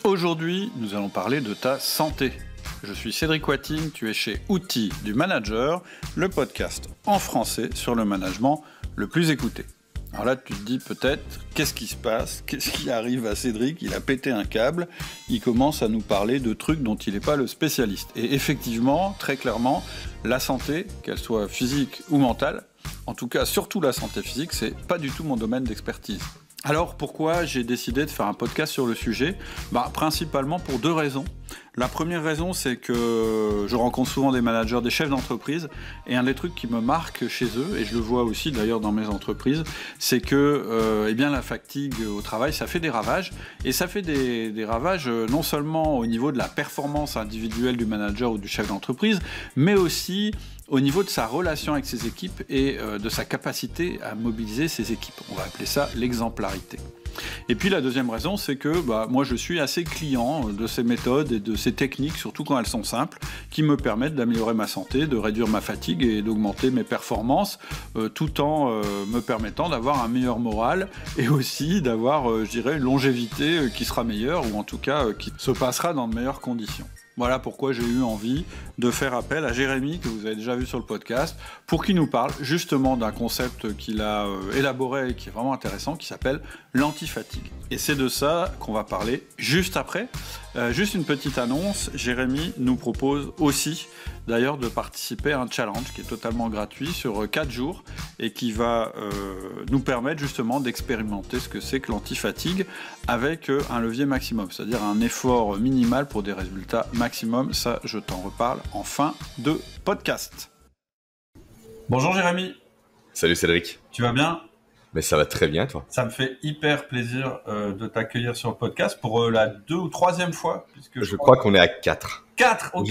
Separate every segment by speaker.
Speaker 1: Aujourd'hui, nous allons parler de ta santé. Je suis Cédric Watine, tu es chez Outils du Manager, le podcast en français sur le management le plus écouté. Alors là, tu te dis peut-être, qu'est-ce qui se passe? Qu'est-ce qui arrive à Cédric? Il a pété un câble, il commence à nous parler de trucs dont il n'est pas le spécialiste. Et effectivement, très clairement, la santé, qu'elle soit physique ou mentale, en tout cas surtout la santé physique, c'est pas du tout mon domaine d'expertise. Alors pourquoi j'ai décidé de faire un podcast sur le sujet? Principalement pour deux raisons. La première raison, c'est que je rencontre souvent des managers, des chefs d'entreprise, et un des trucs qui me marque chez eux, et je le vois aussi d'ailleurs dans mes entreprises, c'est que la fatigue au travail, ça fait des ravages, et ça fait des ravages non seulement au niveau de la performance individuelle du manager ou du chef d'entreprise, mais aussi au niveau de sa relation avec ses équipes et de sa capacité à mobiliser ses équipes. On va appeler ça l'exemplarité. Et puis la deuxième raison, c'est que moi je suis assez client de ces méthodes et de ces techniques, surtout quand elles sont simples, qui me permettent d'améliorer ma santé, de réduire ma fatigue et d'augmenter mes performances, tout en me permettant d'avoir un meilleur moral et aussi d'avoir, une longévité qui sera meilleure, ou en tout cas qui se passera dans de meilleures conditions. Voilà pourquoi j'ai eu envie de faire appel à Jérémy, que vous avez déjà vu sur le podcast, pour qu'il nous parle justement d'un concept qu'il a élaboré et qui est vraiment intéressant, qui s'appelle l'antifatigue. Et c'est de ça qu'on va parler juste après. Juste une petite annonce, Jérémy nous propose aussi d'ailleurs de participer à un challenge qui est totalement gratuit sur 4 jours et qui va nous permettre justement d'expérimenter ce que c'est que l'antifatigue avec un levier maximum, c'est-à-dire un effort minimal pour des résultats maximum. Ça, je t'en reparle en fin de podcast. Bonjour Jérémy.
Speaker 2: Salut Cédric.
Speaker 1: Tu vas bien ?
Speaker 2: Mais ça va très bien, toi.
Speaker 1: Ça me fait hyper plaisir de t'accueillir sur le podcast pour la 2e ou 3e fois. Puisque
Speaker 2: je crois qu'on est à 4.
Speaker 1: 4, ok.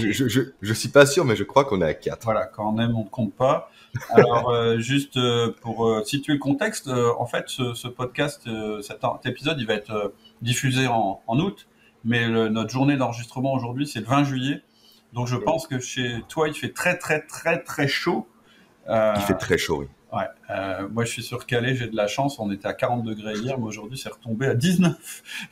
Speaker 2: Je suis pas sûr, mais je crois qu'on est à 4.
Speaker 1: Voilà, quand on aime, on ne compte pas. Alors, juste pour situer le contexte, en fait, ce podcast, cet épisode, il va être diffusé en août, mais notre journée d'enregistrement aujourd'hui, c'est le 20 juillet. Donc, je pense que chez toi, il fait très, très, très, très chaud.
Speaker 2: Il fait très chaud, oui.
Speaker 1: Ouais, moi je suis sur Calais, j'ai de la chance, on était à 40 degrés hier, mais aujourd'hui c'est retombé à 19,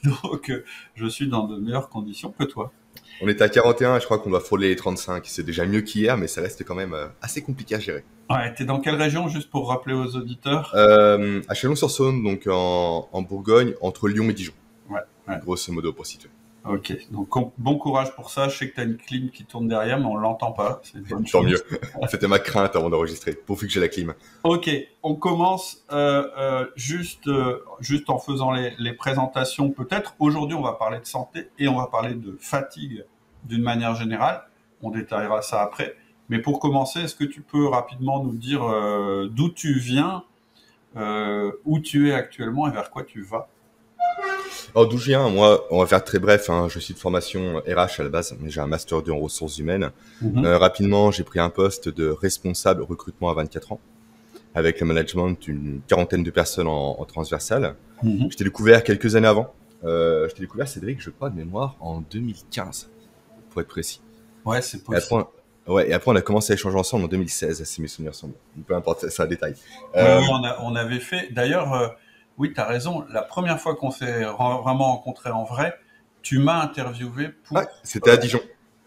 Speaker 1: donc je suis dans de meilleures conditions que toi.
Speaker 2: On était à 41, je crois qu'on va frôler les 35, c'est déjà mieux qu'hier, mais ça reste quand même assez compliqué à gérer.
Speaker 1: Ouais, t'es dans quelle région, juste pour rappeler aux auditeurs?
Speaker 2: À Chalon-sur-Saône, donc en Bourgogne, entre Lyon et Dijon.
Speaker 1: Ouais.
Speaker 2: Grosso modo pour situer.
Speaker 1: Ok, donc bon courage pour ça. Je sais que tu as une clim qui tourne derrière, mais on l'entend pas. C'est une bonne
Speaker 2: Tant
Speaker 1: chose.
Speaker 2: mieux. C'était ma crainte avant d'enregistrer, pourvu que j'ai la clim.
Speaker 1: Ok, on commence juste en faisant les présentations peut-être. Aujourd'hui, on va parler de santé et on va parler de fatigue d'une manière générale. On détaillera ça après. Mais pour commencer, est-ce que tu peux rapidement nous dire d'où tu viens, où tu es actuellement et vers quoi tu vas?
Speaker 2: Alors d'où je viens, moi, on va faire très bref, je suis de formation RH à la base, mais j'ai un master 2 en ressources humaines. Rapidement, j'ai pris un poste de responsable recrutement à 24 ans, avec le management d'une 40aine de personnes en transversale. Je t'ai découvert quelques années avant. Je t'ai découvert, Cédric, je crois, de mémoire, en 2015, pour être précis.
Speaker 1: Ouais, c'est possible.
Speaker 2: Et après, on a commencé à échanger ensemble en 2016, si mes souvenirs sont bons. Peu importe, c'est un détail.
Speaker 1: On avait fait, d'ailleurs... Oui, tu as raison. La première fois qu'on s'est vraiment rencontrés en vrai, tu m'as interviewé pour...
Speaker 2: Ouais, c'était à Dijon.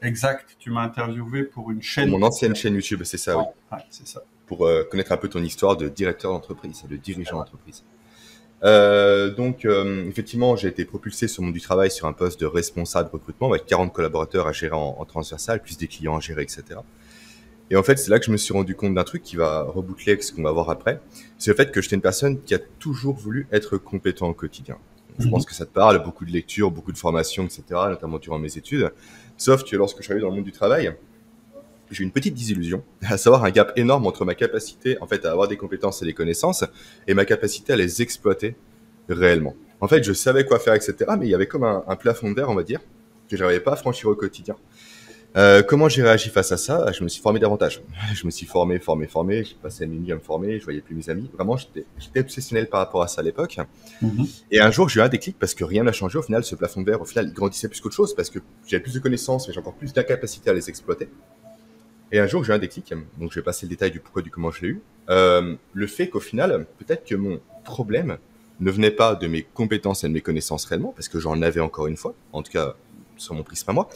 Speaker 1: Exact. Tu m'as interviewé pour une chaîne...
Speaker 2: Pour mon ancienne chaîne YouTube, c'est ça, oui.
Speaker 1: Ouais, c'est ça.
Speaker 2: Pour connaître un peu ton histoire de directeur d'entreprise, de dirigeant d'entreprise. Effectivement, j'ai été propulsé sur le monde du travail sur un poste de responsable recrutement avec 40 collaborateurs à gérer en transversal, plus des clients à gérer, etc. Et en fait, c'est là que je me suis rendu compte d'un truc qui va reboucler avec ce qu'on va voir après. C'est le fait que j'étais une personne qui a toujours voulu être compétent au quotidien. Je pense que ça te parle, beaucoup de lectures, beaucoup de formations, etc., notamment durant mes études. Sauf que lorsque je suis arrivé dans le monde du travail, j'ai eu une petite désillusion, à savoir un gap énorme entre ma capacité, en fait, à avoir des compétences et des connaissances, et ma capacité à les exploiter réellement. En fait, je savais quoi faire, etc., mais il y avait comme un plafond de verre, on va dire, que je n'arrivais pas à franchir au quotidien. Comment j'ai réagi face à ça? Je me suis formé davantage. Je me suis formé. J'ai passé la nuit à me former. Je voyais plus mes amis. Vraiment, j'étais obsessionnel par rapport à ça à l'époque. Et un jour, j'ai eu un déclic parce que rien n'a changé. Au final, ce plafond de verre, il grandissait plus qu'autre chose parce que j'avais plus de connaissances et j'ai encore plus d'incapacité à les exploiter. Et un jour, j'ai eu un déclic. Donc, je vais passer le détail du pourquoi, du comment je l'ai eu. Le fait qu'au final, peut-être que mon problème ne venait pas de mes compétences et de mes connaissances réellement, parce que j'en avais encore une fois, en tout cas sur mon prisme à moi,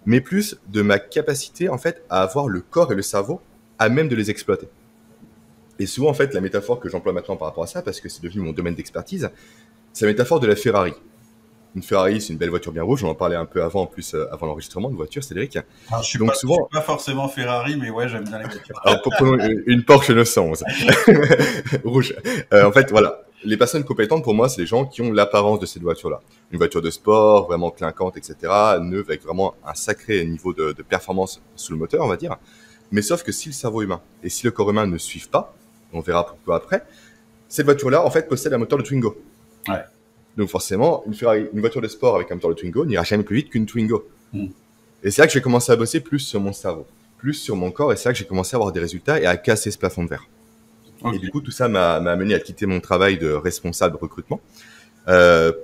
Speaker 2: mais plus de ma capacité en fait à avoir le corps et le cerveau à même de les exploiter. Et souvent en fait la métaphore que j'emploie maintenant par rapport à ça, parce que c'est devenu mon domaine d'expertise, c'est la métaphore de la Ferrari. Une Ferrari, c'est une belle voiture bien rouge. On en parlait un peu avant, en plus, avant l'enregistrement de voiture, Cédric.
Speaker 1: Alors,
Speaker 2: Donc
Speaker 1: je suis
Speaker 2: souvent,
Speaker 1: pas forcément Ferrari, mais ouais, j'aime bien les voitures.
Speaker 2: alors prenons une Porsche 911 rouge. En fait, voilà, les personnes compétentes pour moi, c'est les gens qui ont l'apparence de cette voiture-là. Une voiture de sport, vraiment clinquante, etc. Neuve, avec vraiment un sacré niveau de performance sous le moteur, on va dire. Mais sauf que si le cerveau humain et si le corps humain ne suivent pas, on verra pourquoi après, cette voiture-là, en fait, possède un moteur de Twingo.
Speaker 1: Ouais.
Speaker 2: Donc forcément, une Ferrari, une voiture de sport avec un moteur de Twingo n'ira jamais plus vite qu'une Twingo.
Speaker 1: Mm.
Speaker 2: Et c'est là que j'ai commencé à bosser plus sur mon cerveau, plus sur mon corps, et c'est là que j'ai commencé à avoir des résultats et à casser ce plafond de verre.
Speaker 1: Okay.
Speaker 2: Et du coup, tout ça m'a amené à quitter mon travail de responsable recrutement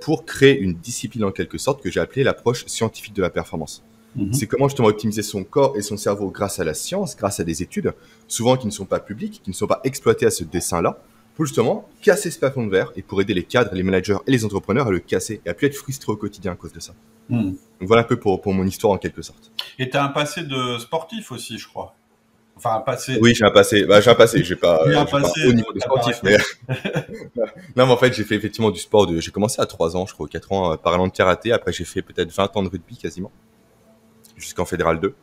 Speaker 2: pour créer une discipline en quelque sorte que j'ai appelée l'approche scientifique de la performance. Mm-hmm. C'est comment justement optimiser son corps et son cerveau grâce à la science, grâce à des études, souvent qui ne sont pas publiques, qui ne sont pas exploitées à ce dessin-là, pour justement casser ce plafond de verre et pour aider les cadres, les managers et les entrepreneurs à le casser et à plus être frustrés au quotidien à cause de ça. Donc voilà un peu pour mon histoire en quelque sorte.
Speaker 1: Et tu as un passé de sportif aussi, je crois. Enfin, un passé.
Speaker 2: Oui, j'ai un passé. J'ai pas haut niveau de sportif, mais non, mais en fait, j'ai fait effectivement du sport. J'ai commencé à 3 ans, je crois, 4 ans, par un an de karaté. Après, j'ai fait peut-être 20 ans de rugby quasiment, jusqu'en fédéral 2.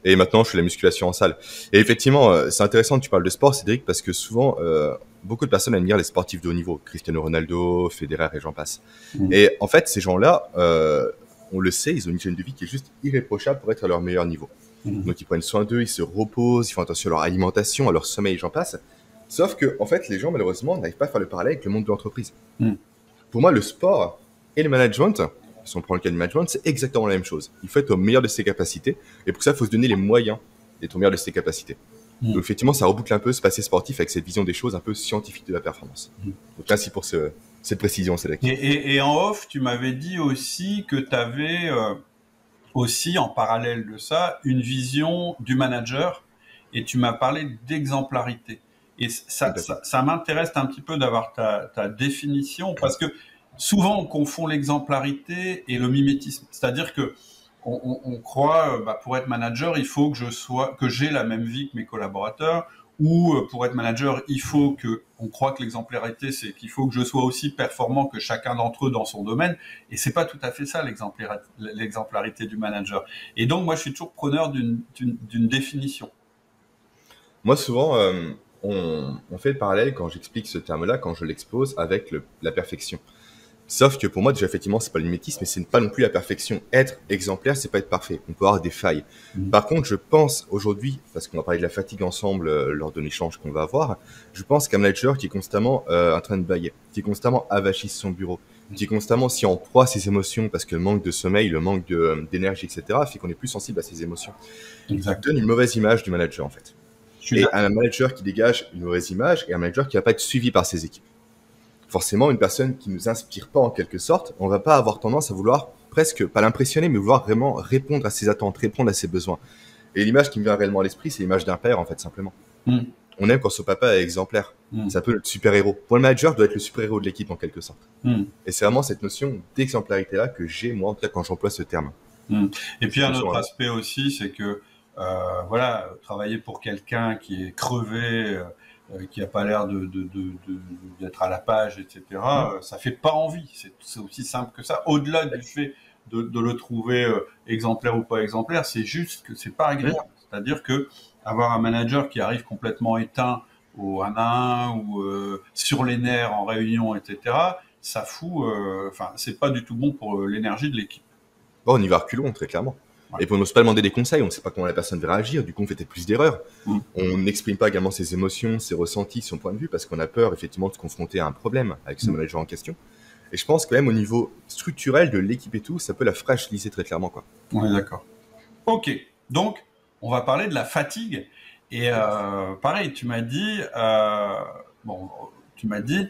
Speaker 2: Et maintenant, je fais la musculation en salle. Et effectivement, c'est intéressant que tu parles de sport, Cédric, parce que souvent, beaucoup de personnes aiment lire les sportifs de haut niveau, Cristiano Ronaldo, Federer et j'en passe. Et en fait, ces gens-là, on le sait, ils ont une hygiène de vie qui est juste irréprochable pour être à leur meilleur niveau. Donc, ils prennent soin d'eux, ils se reposent, ils font attention à leur alimentation, à leur sommeil, j'en passe. Sauf que, en fait, les gens, malheureusement, n'arrivent pas à faire le parallèle avec le monde de l'entreprise. Pour moi, le sport et le management, si on prend le cas du management, c'est exactement la même chose. Il faut être au meilleur de ses capacités. Et pour ça, il faut se donner les moyens d'être au meilleur de ses capacités. Donc, effectivement, ça reboucle un peu ce passé sportif avec cette vision des choses un peu scientifique de la performance. Donc, merci pour cette précision, Cédric.
Speaker 1: Et en off, tu m'avais dit aussi que tu avais aussi, en parallèle de ça, une vision du manager. Et tu m'as parlé d'exemplarité. Et ça m'intéresse un petit peu d'avoir ta définition, parce que souvent, on confond l'exemplarité et le mimétisme. C'est-à-dire que on croit, pour être manager, il faut que j'ai la même vie que mes collaborateurs, ou pour être manager, on croit que l'exemplarité, c'est qu'il faut que je sois aussi performant que chacun d'entre eux dans son domaine. Et c'est pas tout à fait ça, l'exemplarité du manager. Et donc, moi, je suis toujours preneur d'une définition.
Speaker 2: Moi, souvent, on fait le parallèle quand j'explique ce terme-là, quand je l'expose avec la perfection. Sauf que pour moi, déjà, effectivement, c'est pas le mimétisme, mais c'est pas non plus la perfection. Être exemplaire, c'est pas être parfait. On peut avoir des failles. Par contre, je pense aujourd'hui, parce qu'on va parler de la fatigue ensemble lors de l'échange qu'on va avoir, je pense qu'un manager qui est constamment en train de bailler, qui est constamment avachi sur son bureau, qui est constamment si en proie à ses émotions, parce que le manque de sommeil, le manque d'énergie, etc., fait qu'on est plus sensible à ses émotions. Exact. Donne une mauvaise image du manager, en fait. Et un manager qui dégage une mauvaise image et un manager qui va pas être suivi par ses équipes. Forcément, une personne qui nous inspire pas en quelque sorte, on va pas avoir tendance à vouloir presque, pas l'impressionner, mais vouloir vraiment répondre à ses attentes, répondre à ses besoins. Et l'image qui me vient réellement à l'esprit, c'est l'image d'un père, en fait, simplement. On aime quand son papa est exemplaire. C'est un peu notre super-héros. Pour le manager, doit être le super-héros de l'équipe, en quelque sorte. Et c'est vraiment cette notion d'exemplarité-là que j'ai, moi, en tout cas, quand j'emploie ce terme.
Speaker 1: Et puis, un autre aspect aussi, c'est que, travailler pour quelqu'un qui est crevé, qui a pas l'air d'être à la page, etc. Ça fait pas envie. C'est aussi simple que ça. Au-delà du fait de le trouver exemplaire ou pas exemplaire, c'est juste que c'est pas agréable. C'est-à-dire que avoir un manager qui arrive complètement éteint au 1 à 1 ou sur les nerfs en réunion, etc. Ça fout. C'est pas du tout bon pour l'énergie de l'équipe.
Speaker 2: Bon, on y va reculons, très clairement. Et puis on n'ose pas demander des conseils, on ne sait pas comment la personne va réagir, du coup on fait peut-être plus d'erreurs. On n'exprime pas également ses émotions, ses ressentis, son point de vue, parce qu'on a peur effectivement de se confronter à un problème avec ce manager en question. Et je pense quand même au niveau structurel de l'équipe et tout, ça peut la fragiliser très clairement, quoi.
Speaker 1: On est d'accord. Ok, donc on va parler de la fatigue. Et pareil, tu m'as dit,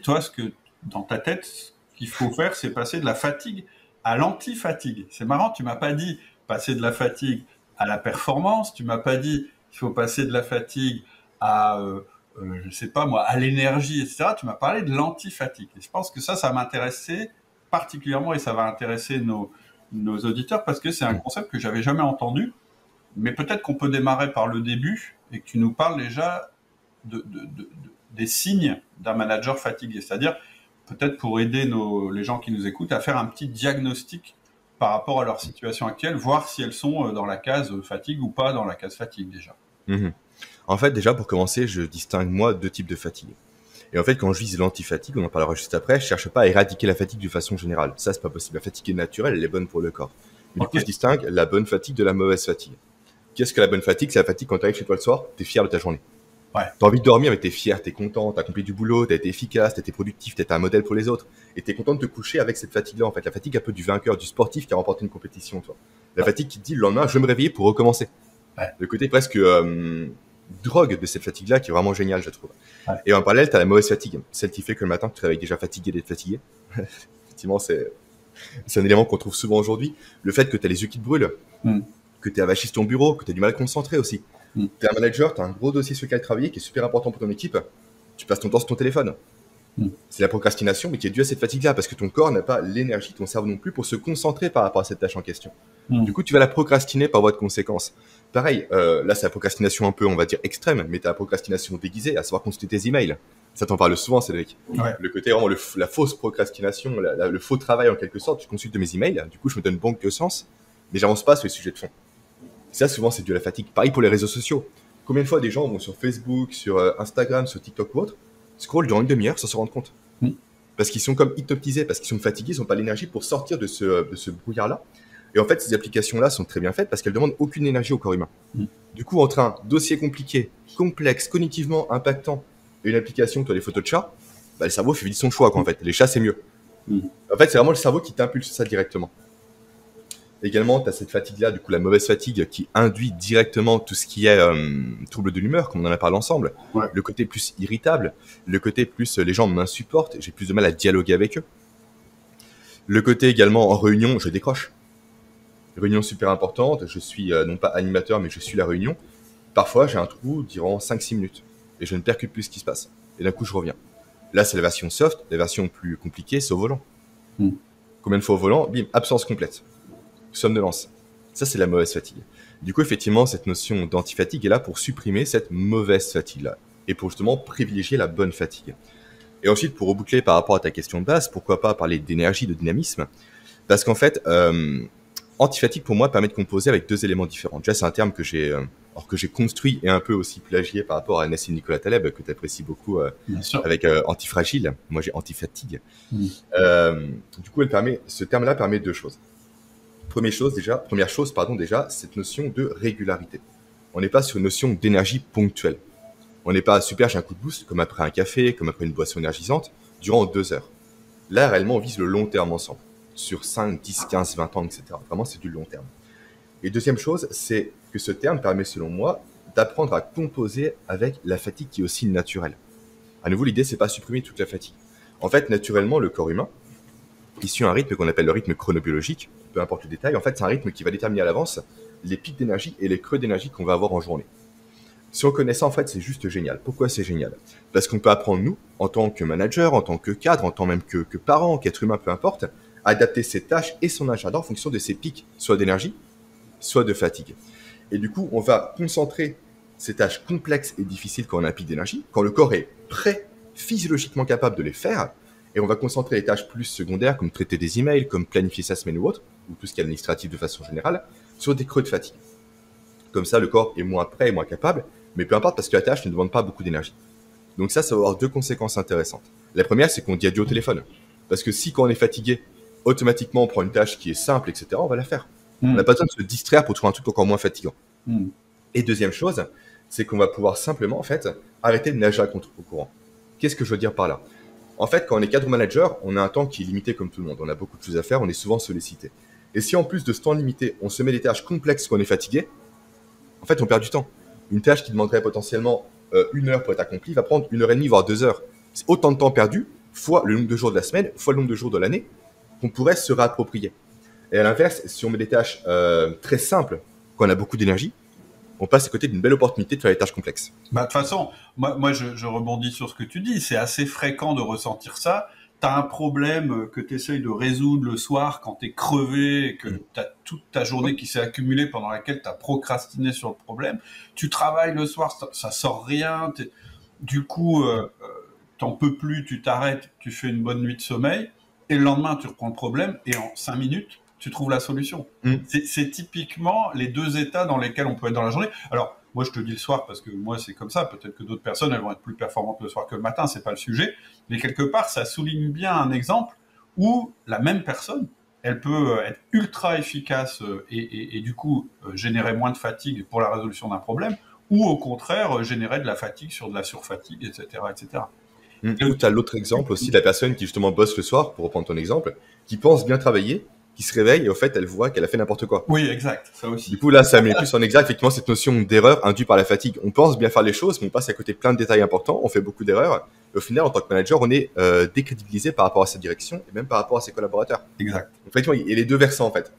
Speaker 1: toi, ce que dans ta tête, ce qu'il faut faire, c'est passer de la fatigue à l'anti-fatigue. C'est marrant, tu m'as pas dit passer de la fatigue à la performance, tu m'as pas dit qu'il faut passer de la fatigue à je sais pas moi, à l'énergie, etc. Tu m'as parlé de l'antifatigue. Et je pense que ça m'intéressait particulièrement et ça va intéresser nos auditeurs parce que c'est un concept que j'avais jamais entendu. Mais peut-être qu'on peut démarrer par le début et que tu nous parles déjà des signes d'un manager fatigué. C'est-à-dire, peut-être pour aider les gens qui nous écoutent à faire un petit diagnostic par rapport à leur situation actuelle, voir si elles sont dans la case fatigue ou pas dans la case fatigue déjà.
Speaker 2: Mhm. En fait, déjà, pour commencer, je distingue, moi, deux types de fatigue. Et en fait, quand je vise l'antifatigue, on en parlera juste après, je cherche pas à éradiquer la fatigue de façon générale. Ça, c'est pas possible. La fatigue est naturelle, elle est bonne pour le corps. Mais du coup, je distingue la bonne fatigue de la mauvaise fatigue. Qu'est-ce que la bonne fatigue? C'est la fatigue quand tu arrives chez toi le soir, t'es fier de ta journée.
Speaker 1: Ouais.
Speaker 2: T'as envie de dormir, mais t'es fier, t'es content, t'as accompli du boulot, t'as été efficace, t'as été productif, t'as été un modèle pour les autres. Et t'es content de te coucher avec cette fatigue-là, en fait. La fatigue un peu du vainqueur, du sportif qui a remporté une compétition, toi. La fatigue qui te dit le lendemain, je vais me réveiller pour recommencer.
Speaker 1: Ouais.
Speaker 2: Le côté presque drogue de cette fatigue-là qui est vraiment génial, je trouve.
Speaker 1: Ouais.
Speaker 2: Et en parallèle, t'as la mauvaise fatigue. Celle qui fait que le matin, tu te réveilles déjà fatigué d'être fatigué. Effectivement, c'est un élément qu'on trouve souvent aujourd'hui. Le fait que t'as les yeux qui te brûlent. Que tu es avachi sur ton bureau, que tu as du mal à te concentrer aussi. Tu es un manager, tu as un gros dossier sur lequel travailler qui est super important pour ton équipe. Tu passes ton temps sur ton téléphone. C'est la procrastination, mais qui est due à cette fatigue-là, parce que ton corps n'a pas l'énergie, ton cerveau non plus, pour se concentrer par rapport à cette tâche en question. Du coup, tu vas la procrastiner par voie de conséquence. Pareil, là, c'est la procrastination un peu, on va dire, extrême, mais tu as la procrastination déguisée, à savoir consulter tes emails. Ça t'en parle souvent, Cédric. Ouais. Le côté vraiment la fausse procrastination, le faux travail en quelque sorte. Je consulte mes emails, du coup, je me donne bon que sens, mais j'avance pas sur les sujets de fond. Ça, souvent, c'est dû à la fatigue. Pareil pour les réseaux sociaux. Combien de fois des gens vont sur Facebook, sur Instagram, sur TikTok ou autre, scrollent durant une demi-heure sans se rendre compte. Parce qu'ils sont comme hypnotisés, parce qu'ils sont fatigués, ils n'ont pas l'énergie pour sortir de ce brouillard-là. Et en fait, ces applications-là sont très bien faites parce qu'elles demandent aucune énergie au corps humain. Du coup, entre un dossier compliqué, complexe, cognitivement impactant, et une application où tu as des photos de chats, le cerveau fait vite son choix, quoi, en fait. Les chats, c'est mieux. En fait, c'est vraiment le cerveau qui t'impulse ça directement. Également, tu as cette fatigue-là, du coup, la mauvaise fatigue qui induit directement tout ce qui est trouble de l'humeur, comme on en a parlé ensemble. Ouais. Le côté plus irritable, le côté plus les gens m'insupportent, j'ai plus de mal à dialoguer avec eux. Le côté également en réunion, je décroche. Réunion super importante, je suis non pas animateur, mais je suis la réunion. Parfois, j'ai un trou durant 5-6 minutes et je ne percute plus ce qui se passe. Et d'un coup, je reviens. Là, c'est la version soft, la version plus compliquée, c'est au volant. Combien de fois au volant? Bim, absence complète. Somnolence. Ça, c'est la mauvaise fatigue. Du coup, effectivement, cette notion d'antifatigue est là pour supprimer cette mauvaise fatigue-là et pour justement privilégier la bonne fatigue. Et ensuite, pour reboucler par rapport à ta question de base, pourquoi pas parler d'énergie, de dynamisme? Parce qu'en fait, antifatigue, pour moi, permet de composer avec deux éléments différents. Déjà, c'est un terme que j'ai construit et un peu aussi plagié par rapport à Nassim Nicolas Taleb, que tu apprécies beaucoup avec antifragile. Moi, j'ai antifatigue. Du coup, ce terme-là permet deux choses. Première chose, cette notion de régularité. On n'est pas sur une notion d'énergie ponctuelle. On n'est pas super, j'ai un coup de boost, comme après un café, comme après une boisson énergisante, durant 2 heures. Là, réellement, on vise le long terme ensemble, sur 5, 10, 15, 20 ans, etc. Vraiment, c'est du long terme. Et deuxième chose, c'est que ce terme permet, selon moi, d'apprendre à composer avec la fatigue qui est aussi naturelle. À nouveau, l'idée, c'est pas supprimer toute la fatigue. En fait, naturellement, le corps humain, il suit un rythme qu'on appelle le rythme chronobiologique, peu importe le détail. En fait, c'est un rythme qui va déterminer à l'avance les pics d'énergie et les creux d'énergie qu'on va avoir en journée. Si on connaît ça, en fait, c'est juste génial. Pourquoi c'est génial? Parce qu'on peut apprendre, nous, en tant que manager, en tant que cadre, en tant même que parent, qu'être humain, peu importe, à adapter ses tâches et son agenda en fonction de ses pics, soit d'énergie, soit de fatigue. Et du coup, on va concentrer ces tâches complexes et difficiles quand on a un pic d'énergie, quand le corps est prêt, physiologiquement capable de les faire, et on va concentrer les tâches plus secondaires, comme traiter des emails, comme planifier sa semaine ou autre, ou tout ce qui est administratif de façon générale, sur des creux de fatigue. Comme ça, le corps est moins prêt et moins capable, mais peu importe parce que la tâche ne demande pas beaucoup d'énergie. Donc ça va avoir deux conséquences intéressantes. La première, c'est qu'on dit adieu au téléphone. Parce que si quand on est fatigué, automatiquement on prend une tâche qui est simple, etc., on va la faire. On n'a pas besoin de se distraire pour trouver un truc encore moins fatigant. Et deuxième chose, c'est qu'on va pouvoir simplement, en fait, arrêter de nager à contre-courant. Qu'est-ce que je veux dire par là? En fait, quand on est cadre manager, on a un temps qui est limité comme tout le monde. On a beaucoup de choses à faire, on est souvent sollicité. Et si en plus de ce temps limité, on se met des tâches complexes quand on est fatigué, en fait, on perd du temps. Une tâche qui demanderait potentiellement 1 heure pour être accomplie va prendre 1h30, voire 2 heures. C'est autant de temps perdu, fois le nombre de jours de la semaine, fois le nombre de jours de l'année, qu'on pourrait se réapproprier. Et à l'inverse, si on met des tâches très simples, quand on a beaucoup d'énergie, on passe à côté d'une belle opportunité de faire des tâches complexes.
Speaker 1: Bah, de toute façon, moi je rebondis sur ce que tu dis. C'est assez fréquent de ressentir ça. Tu as un problème que tu essayes de résoudre le soir quand tu es crevé et que tu as toute ta journée qui s'est accumulée pendant laquelle tu as procrastiné sur le problème. Tu travailles le soir, ça sort rien. Du coup, t'en peux plus, tu t'arrêtes, tu fais une bonne nuit de sommeil. Et le lendemain, tu reprends le problème et en 5 minutes, tu trouves la solution. C'est typiquement les deux états dans lesquels on peut être dans la journée. Alors, moi, je te dis le soir parce que moi, c'est comme ça. Peut-être que d'autres personnes, elles vont être plus performantes le soir que le matin, c'est pas le sujet. Mais quelque part, ça souligne bien un exemple où la même personne, elle peut être ultra efficace et du coup générer moins de fatigue pour la résolution d'un problème, ou au contraire générer de la fatigue sur de la surfatigue, etc., etc.
Speaker 2: Ou tu as l'autre exemple aussi de la personne qui justement bosse le soir, pour reprendre ton exemple, qui pense bien travailler, qui se réveille et au fait elle voit qu'elle a fait n'importe quoi.
Speaker 1: Oui, exact, ça aussi.
Speaker 2: Du coup là ça met plus en exergue effectivement cette notion d'erreur induite par la fatigue. On pense bien faire les choses mais on passe à côté de plein de détails importants, on fait beaucoup d'erreurs et au final en tant que manager on est décrédibilisé par rapport à sa direction et même par rapport à ses collaborateurs.
Speaker 1: Exact.
Speaker 2: Donc, effectivement il y a les deux versants en fait.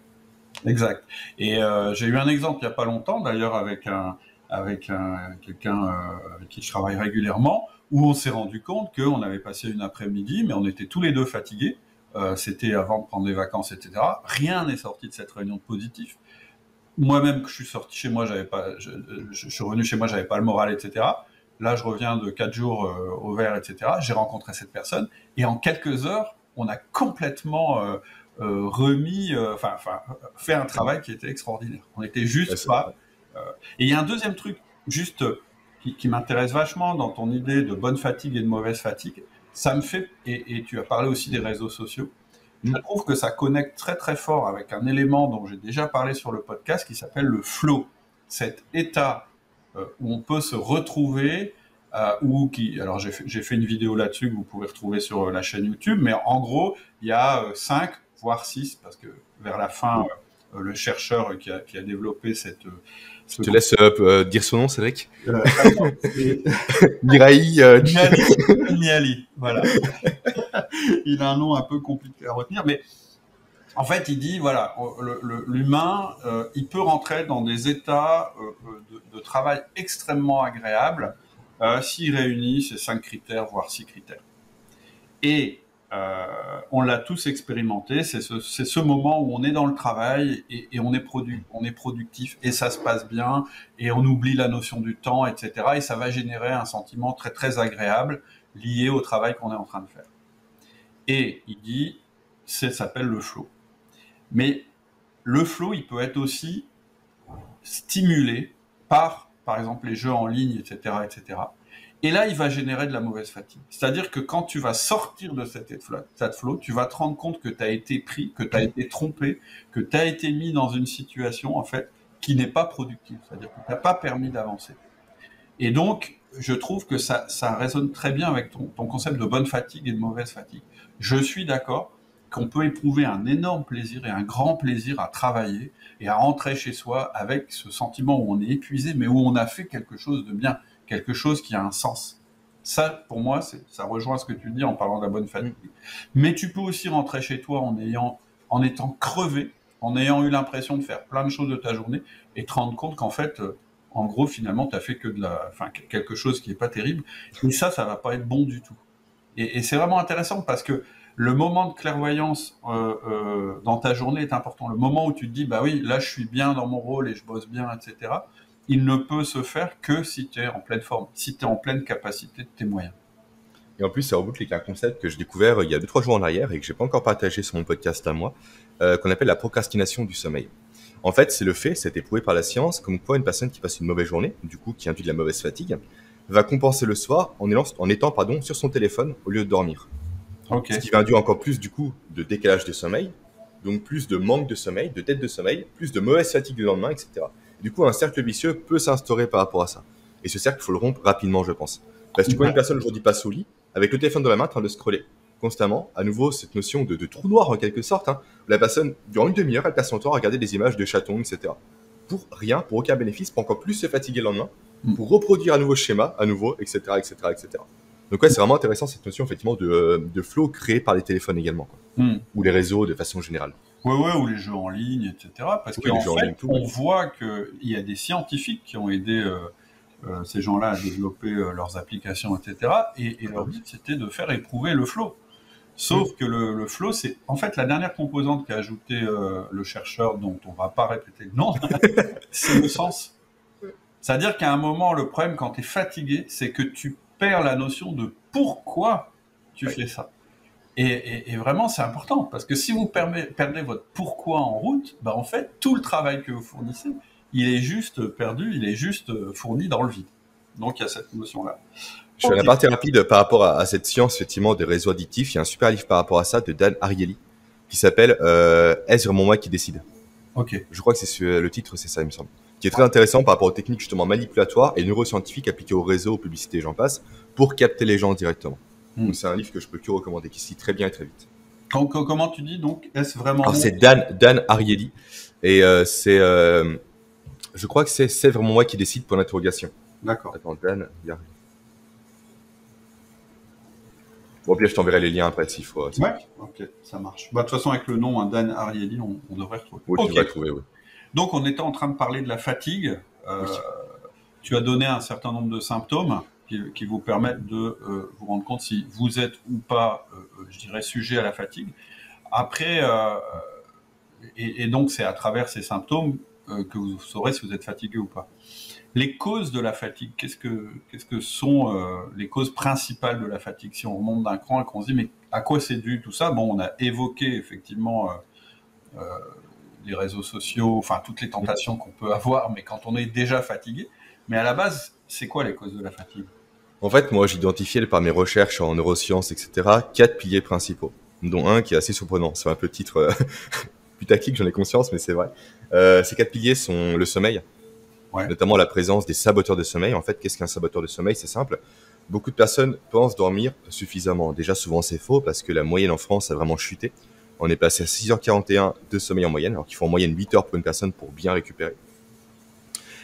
Speaker 1: Exact. Et j'ai eu un exemple il y a pas longtemps d'ailleurs avec quelqu'un avec qui je travaille régulièrement, où on s'est rendu compte qu'on avait passé une après-midi, mais on était tous les deux fatigués. C'était avant de prendre des vacances, etc. Rien n'est sorti de cette réunion de positif. Moi-même, que je suis sorti chez moi, je suis revenu chez moi, j'avais pas le moral, etc. Là, je reviens de 4 jours au vert, etc. J'ai rencontré cette personne et en quelques heures, on a complètement fait un travail qui était extraordinaire. On était juste pas. Et il y a un deuxième truc, juste qui m'intéresse vachement dans ton idée de bonne fatigue et de mauvaise fatigue. Ça me fait, et tu as parlé aussi des réseaux sociaux, je trouve que ça connecte très très fort avec un élément dont j'ai déjà parlé sur le podcast qui s'appelle le flow. Cet état où on peut se retrouver, alors j'ai fait une vidéo là-dessus que vous pouvez retrouver sur la chaîne YouTube, mais en gros, il y a 5, voire 6, parce que vers la fin, le chercheur qui a développé
Speaker 2: Je te laisse dire son nom, Cédric. Mirai
Speaker 1: Miali, voilà. Il a un nom un peu compliqué à retenir, mais en fait, il dit, voilà, l'humain, il peut rentrer dans des états de travail extrêmement agréables s'il réunit ces 5 critères, voire 6 critères. Et on l'a tous expérimenté, c'est ce moment où on est dans le travail et on est productif et ça se passe bien et on oublie la notion du temps, etc. Et ça va générer un sentiment très très agréable lié au travail qu'on est en train de faire. Et il dit, ça s'appelle le flow. Mais le flow, il peut être aussi stimulé par exemple, les jeux en ligne, etc., etc. Et là, il va générer de la mauvaise fatigue. C'est-à-dire que quand tu vas sortir de cet état de flow, tu vas te rendre compte que tu as été pris, que tu as été trompé, que tu as été mis dans une situation, en fait, qui n'est pas productive. C'est-à-dire que tu n'as pas permis d'avancer. Et donc, je trouve que ça résonne très bien avec ton concept de bonne fatigue et de mauvaise fatigue. Je suis d'accord qu'on peut éprouver un énorme plaisir et un grand plaisir à travailler et à rentrer chez soi avec ce sentiment où on est épuisé, mais où on a fait quelque chose de bien, quelque chose qui a un sens. Ça, pour moi, ça rejoint ce que tu dis en parlant de la bonne fatigue. Mais tu peux aussi rentrer chez toi en étant crevé, en ayant eu l'impression de faire plein de choses de ta journée et te rendre compte qu'en fait, en gros, finalement, tu as fait quelque chose qui n'est pas terrible. Et ça va pas être bon du tout. Et c'est vraiment intéressant parce que le moment de clairvoyance dans ta journée est important. Le moment où tu te dis, bah oui, là, je suis bien dans mon rôle et je bosse bien, etc., il ne peut se faire que si tu es en pleine forme, si tu es en pleine capacité de tes moyens.
Speaker 2: Et en plus, ça reboucle avec un concept que j'ai découvert il y a 2-3 jours en arrière et que j'ai pas encore partagé sur mon podcast à moi, qu'on appelle la procrastination du sommeil. En fait, c'est éprouvé par la science, comme quoi une personne qui passe une mauvaise journée, du coup qui induit de la mauvaise fatigue, va compenser le soir en étant sur son téléphone au lieu de dormir. Okay. Ce qui va induire encore plus du coup de décalage de sommeil, donc plus de manque de sommeil, de dette de sommeil, plus de mauvaise fatigue le lendemain, etc. Du coup, un cercle vicieux peut s'instaurer par rapport à ça. Et ce cercle, il faut le rompre rapidement, je pense. Parce que tu vois une personne aujourd'hui passe au lit, avec le téléphone dans la main, en train de scroller constamment, à nouveau, cette notion de trou noir en quelque sorte, hein, où la personne, durant une demi-heure, elle passe son temps à regarder des images de chatons, etc. Pour rien, pour aucun bénéfice, pour encore plus se fatiguer le lendemain, pour reproduire un nouveau schéma, à nouveau, etc., etc., etc. Donc ouais, c'est vraiment intéressant cette notion effectivement de flow créé par les téléphones également, quoi. Ou les réseaux de façon générale.
Speaker 1: Ouais, ou les jeux en ligne, etc. Parce
Speaker 2: Oui, les
Speaker 1: qu'en
Speaker 2: jeux en ligne,
Speaker 1: fait,
Speaker 2: tout.
Speaker 1: on
Speaker 2: Ouais.
Speaker 1: voit qu'il y a des scientifiques qui ont aidé ces gens-là à développer leurs applications, etc. Et leur but, c'était de faire éprouver le flow.
Speaker 2: Mm.
Speaker 1: Sauf que le flow, c'est en fait la dernière composante qu'a ajouté le chercheur, dont on va pas répéter le nom, c'est le sens. C'est-à-dire qu'à un moment, le problème quand tu es fatigué, c'est que tu perds la notion de pourquoi tu
Speaker 2: Ouais.
Speaker 1: fais ça. Et vraiment, c'est important, parce que si vous perdez votre pourquoi en route, bah en fait, tout le travail que vous fournissez, il est juste perdu, il est juste fourni dans le vide. Donc il y a cette notion-là.
Speaker 2: Je fais un
Speaker 1: Ok,
Speaker 2: aparté rapide par rapport à cette science, effectivement, des réseaux additifs. Il y a un super livre par rapport à ça de Dan Ariely qui s'appelle Est-ce vraiment moi qui décide?
Speaker 1: ok.
Speaker 2: Je crois que le titre, c'est ça, il me semble. Qui est très intéressant par rapport aux techniques justement manipulatoires et neuroscientifiques appliquées aux réseaux, aux publicités, j'en passe, pour capter les gens directement.
Speaker 1: Hmm.
Speaker 2: Donc c'est un livre que je peux que recommander, qui se lit très bien et très vite.
Speaker 1: Comment tu dis donc? Est-ce vraiment
Speaker 2: Alors
Speaker 1: moi?
Speaker 2: c'est Dan Ariely et je crois que c'est vraiment moi qui décide pour l'interrogation.
Speaker 1: D'accord.
Speaker 2: Attends, Dan Ariely. Bon, puis je t'enverrai les liens après s'il faut.
Speaker 1: Ouais, ok, ça marche. Bah, de toute façon, avec le nom, hein, Dan Ariely, on devrait retrouver.
Speaker 2: Oui, tu
Speaker 1: Ok.
Speaker 2: vas trouver, oui.
Speaker 1: Donc, on était en train de parler de la fatigue.
Speaker 2: Oui.
Speaker 1: Tu as donné un certain nombre de symptômes qui vous permettent de vous rendre compte si vous êtes ou pas, je dirais, sujet à la fatigue. Après, et donc, c'est à travers ces symptômes que vous saurez si vous êtes fatigué ou pas. Les causes de la fatigue, qu'est-ce que sont les causes principales de la fatigue? Si on remonte d'un cran et qu'on se dit, mais à quoi c'est dû tout ça? Bon, on a évoqué effectivement euh, les réseaux sociaux, enfin toutes les tentations qu'on peut avoir, mais quand on est déjà fatigué. Mais à la base, c'est quoi les causes de la fatigue?
Speaker 2: En fait, moi, j'ai identifié par mes recherches en neurosciences, etc., 4 piliers principaux, dont un qui est assez surprenant. C'est un peu le titre putaclic, j'en ai conscience, mais c'est vrai. Ces 4 piliers sont le sommeil,
Speaker 1: Ouais.
Speaker 2: notamment la présence des saboteurs de sommeil. En fait, qu'est-ce qu'un saboteur de sommeil? C'est simple. Beaucoup de personnes pensent dormir suffisamment. Déjà, souvent, c'est faux parce que la moyenne en France a vraiment chuté. On est passé à 6h41 de sommeil en moyenne, alors qu'il faut en moyenne 8 heures pour une personne pour bien récupérer.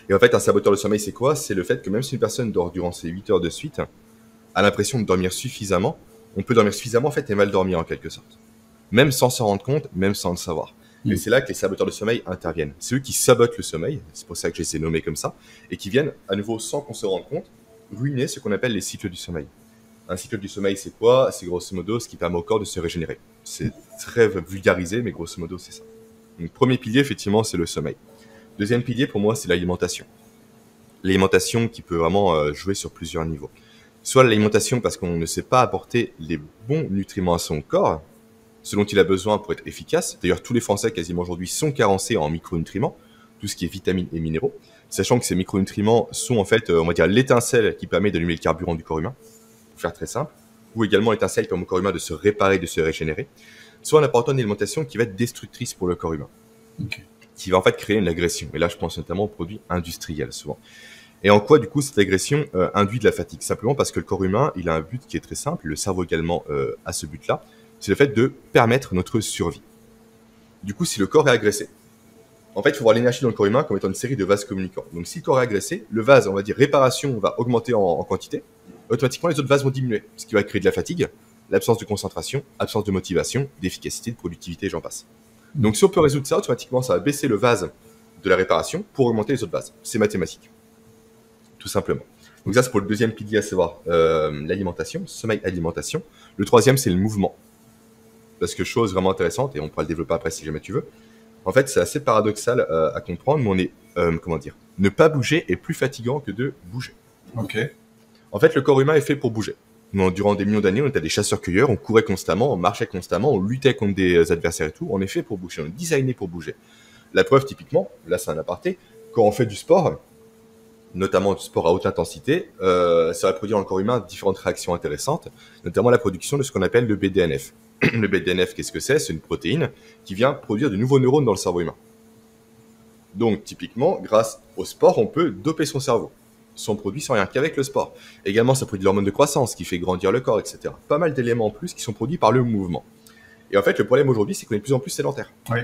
Speaker 2: Et en fait, un saboteur de sommeil, c'est quoi? C'est le fait que même si une personne dort durant ces 8 heures de suite, a l'impression de dormir suffisamment, on peut dormir suffisamment en fait et mal dormir en quelque sorte. Même sans s'en rendre compte, même sans le savoir. Et c'est là que les saboteurs de sommeil interviennent. C'est eux qui sabotent le sommeil, c'est pour ça que j'ai essayé de nommer comme ça, et qui viennent, à nouveau, sans qu'on se rende compte, ruiner ce qu'on appelle les cycles du sommeil. Un cycle du sommeil, c'est quoi? C'est grosso modo ce qui permet au corps de se régénérer. C'est très vulgarisé, mais grosso modo, c'est ça. Donc, premier pilier, effectivement, c'est le sommeil. Deuxième pilier, pour moi, c'est l'alimentation. L'alimentation qui peut vraiment jouer sur plusieurs niveaux. Soit l'alimentation parce qu'on ne sait pas apporter les bons nutriments à son corps, ce dont il a besoin pour être efficace. D'ailleurs, tous les Français quasiment aujourd'hui sont carencés en micronutriments, tout ce qui est vitamines et minéraux, sachant que ces micronutriments sont en fait, on va dire, l'étincelle qui permet d'allumer le carburant du corps humain, pour faire très simple, ou également l'étincelle qui permet au corps humain de se réparer, de se régénérer, soit en apportant une alimentation qui va être destructrice pour le corps humain, qui va en fait créer une agression. Et là, je pense notamment aux produits industriels, souvent. Et en quoi, du coup, cette agression induit de la fatigue? Simplement parce que le corps humain, il a un but qui est très simple, le cerveau également a ce but-là, c'est le fait de permettre notre survie. Du coup, si le corps est agressé, en fait, il faut voir l'énergie dans le corps humain comme étant une série de vases communicants. Donc, si le corps est agressé, le vase, on va dire réparation, va augmenter en quantité, automatiquement, les autres vases vont diminuer, ce qui va créer de la fatigue, l'absence de concentration, absence de motivation, d'efficacité, de productivité, j'en passe. Donc, si on peut résoudre ça, automatiquement, ça va baisser le vase de la réparation pour augmenter les autres vases. C'est mathématique. Tout simplement. Donc ça, c'est pour le deuxième pilier, à savoir l'alimentation, sommeil-alimentation. Le troisième, c'est le mouvement. Parce que chose vraiment intéressante, et on pourra le développer après si jamais tu veux, en fait, c'est assez paradoxal à comprendre, mais on est, comment dire, ne pas bouger est plus fatigant que de bouger.
Speaker 1: Ok.
Speaker 2: En fait, le corps humain est fait pour bouger. Durant des millions d'années, on était des chasseurs-cueilleurs, on courait constamment, on marchait constamment, on luttait contre des adversaires et tout. On est fait pour bouger, on est designé pour bouger. La preuve, typiquement, là c'est un aparté, quand on fait du sport, notamment du sport à haute intensité, ça va produire dans le corps humain différentes réactions intéressantes, notamment la production de ce qu'on appelle le BDNF. Le BDNF, qu'est-ce que c'est? C'est une protéine qui vient produire de nouveaux neurones dans le cerveau humain. Donc, typiquement, grâce au sport, on peut doper son cerveau. Son produit sans rien qu'avec le sport. Également, ça produit de l'hormone de croissance qui fait grandir le corps, etc. Pas mal d'éléments en plus qui sont produits par le mouvement. Et en fait, le problème aujourd'hui, c'est qu'on est de plus en plus sédentaire.
Speaker 1: Oui.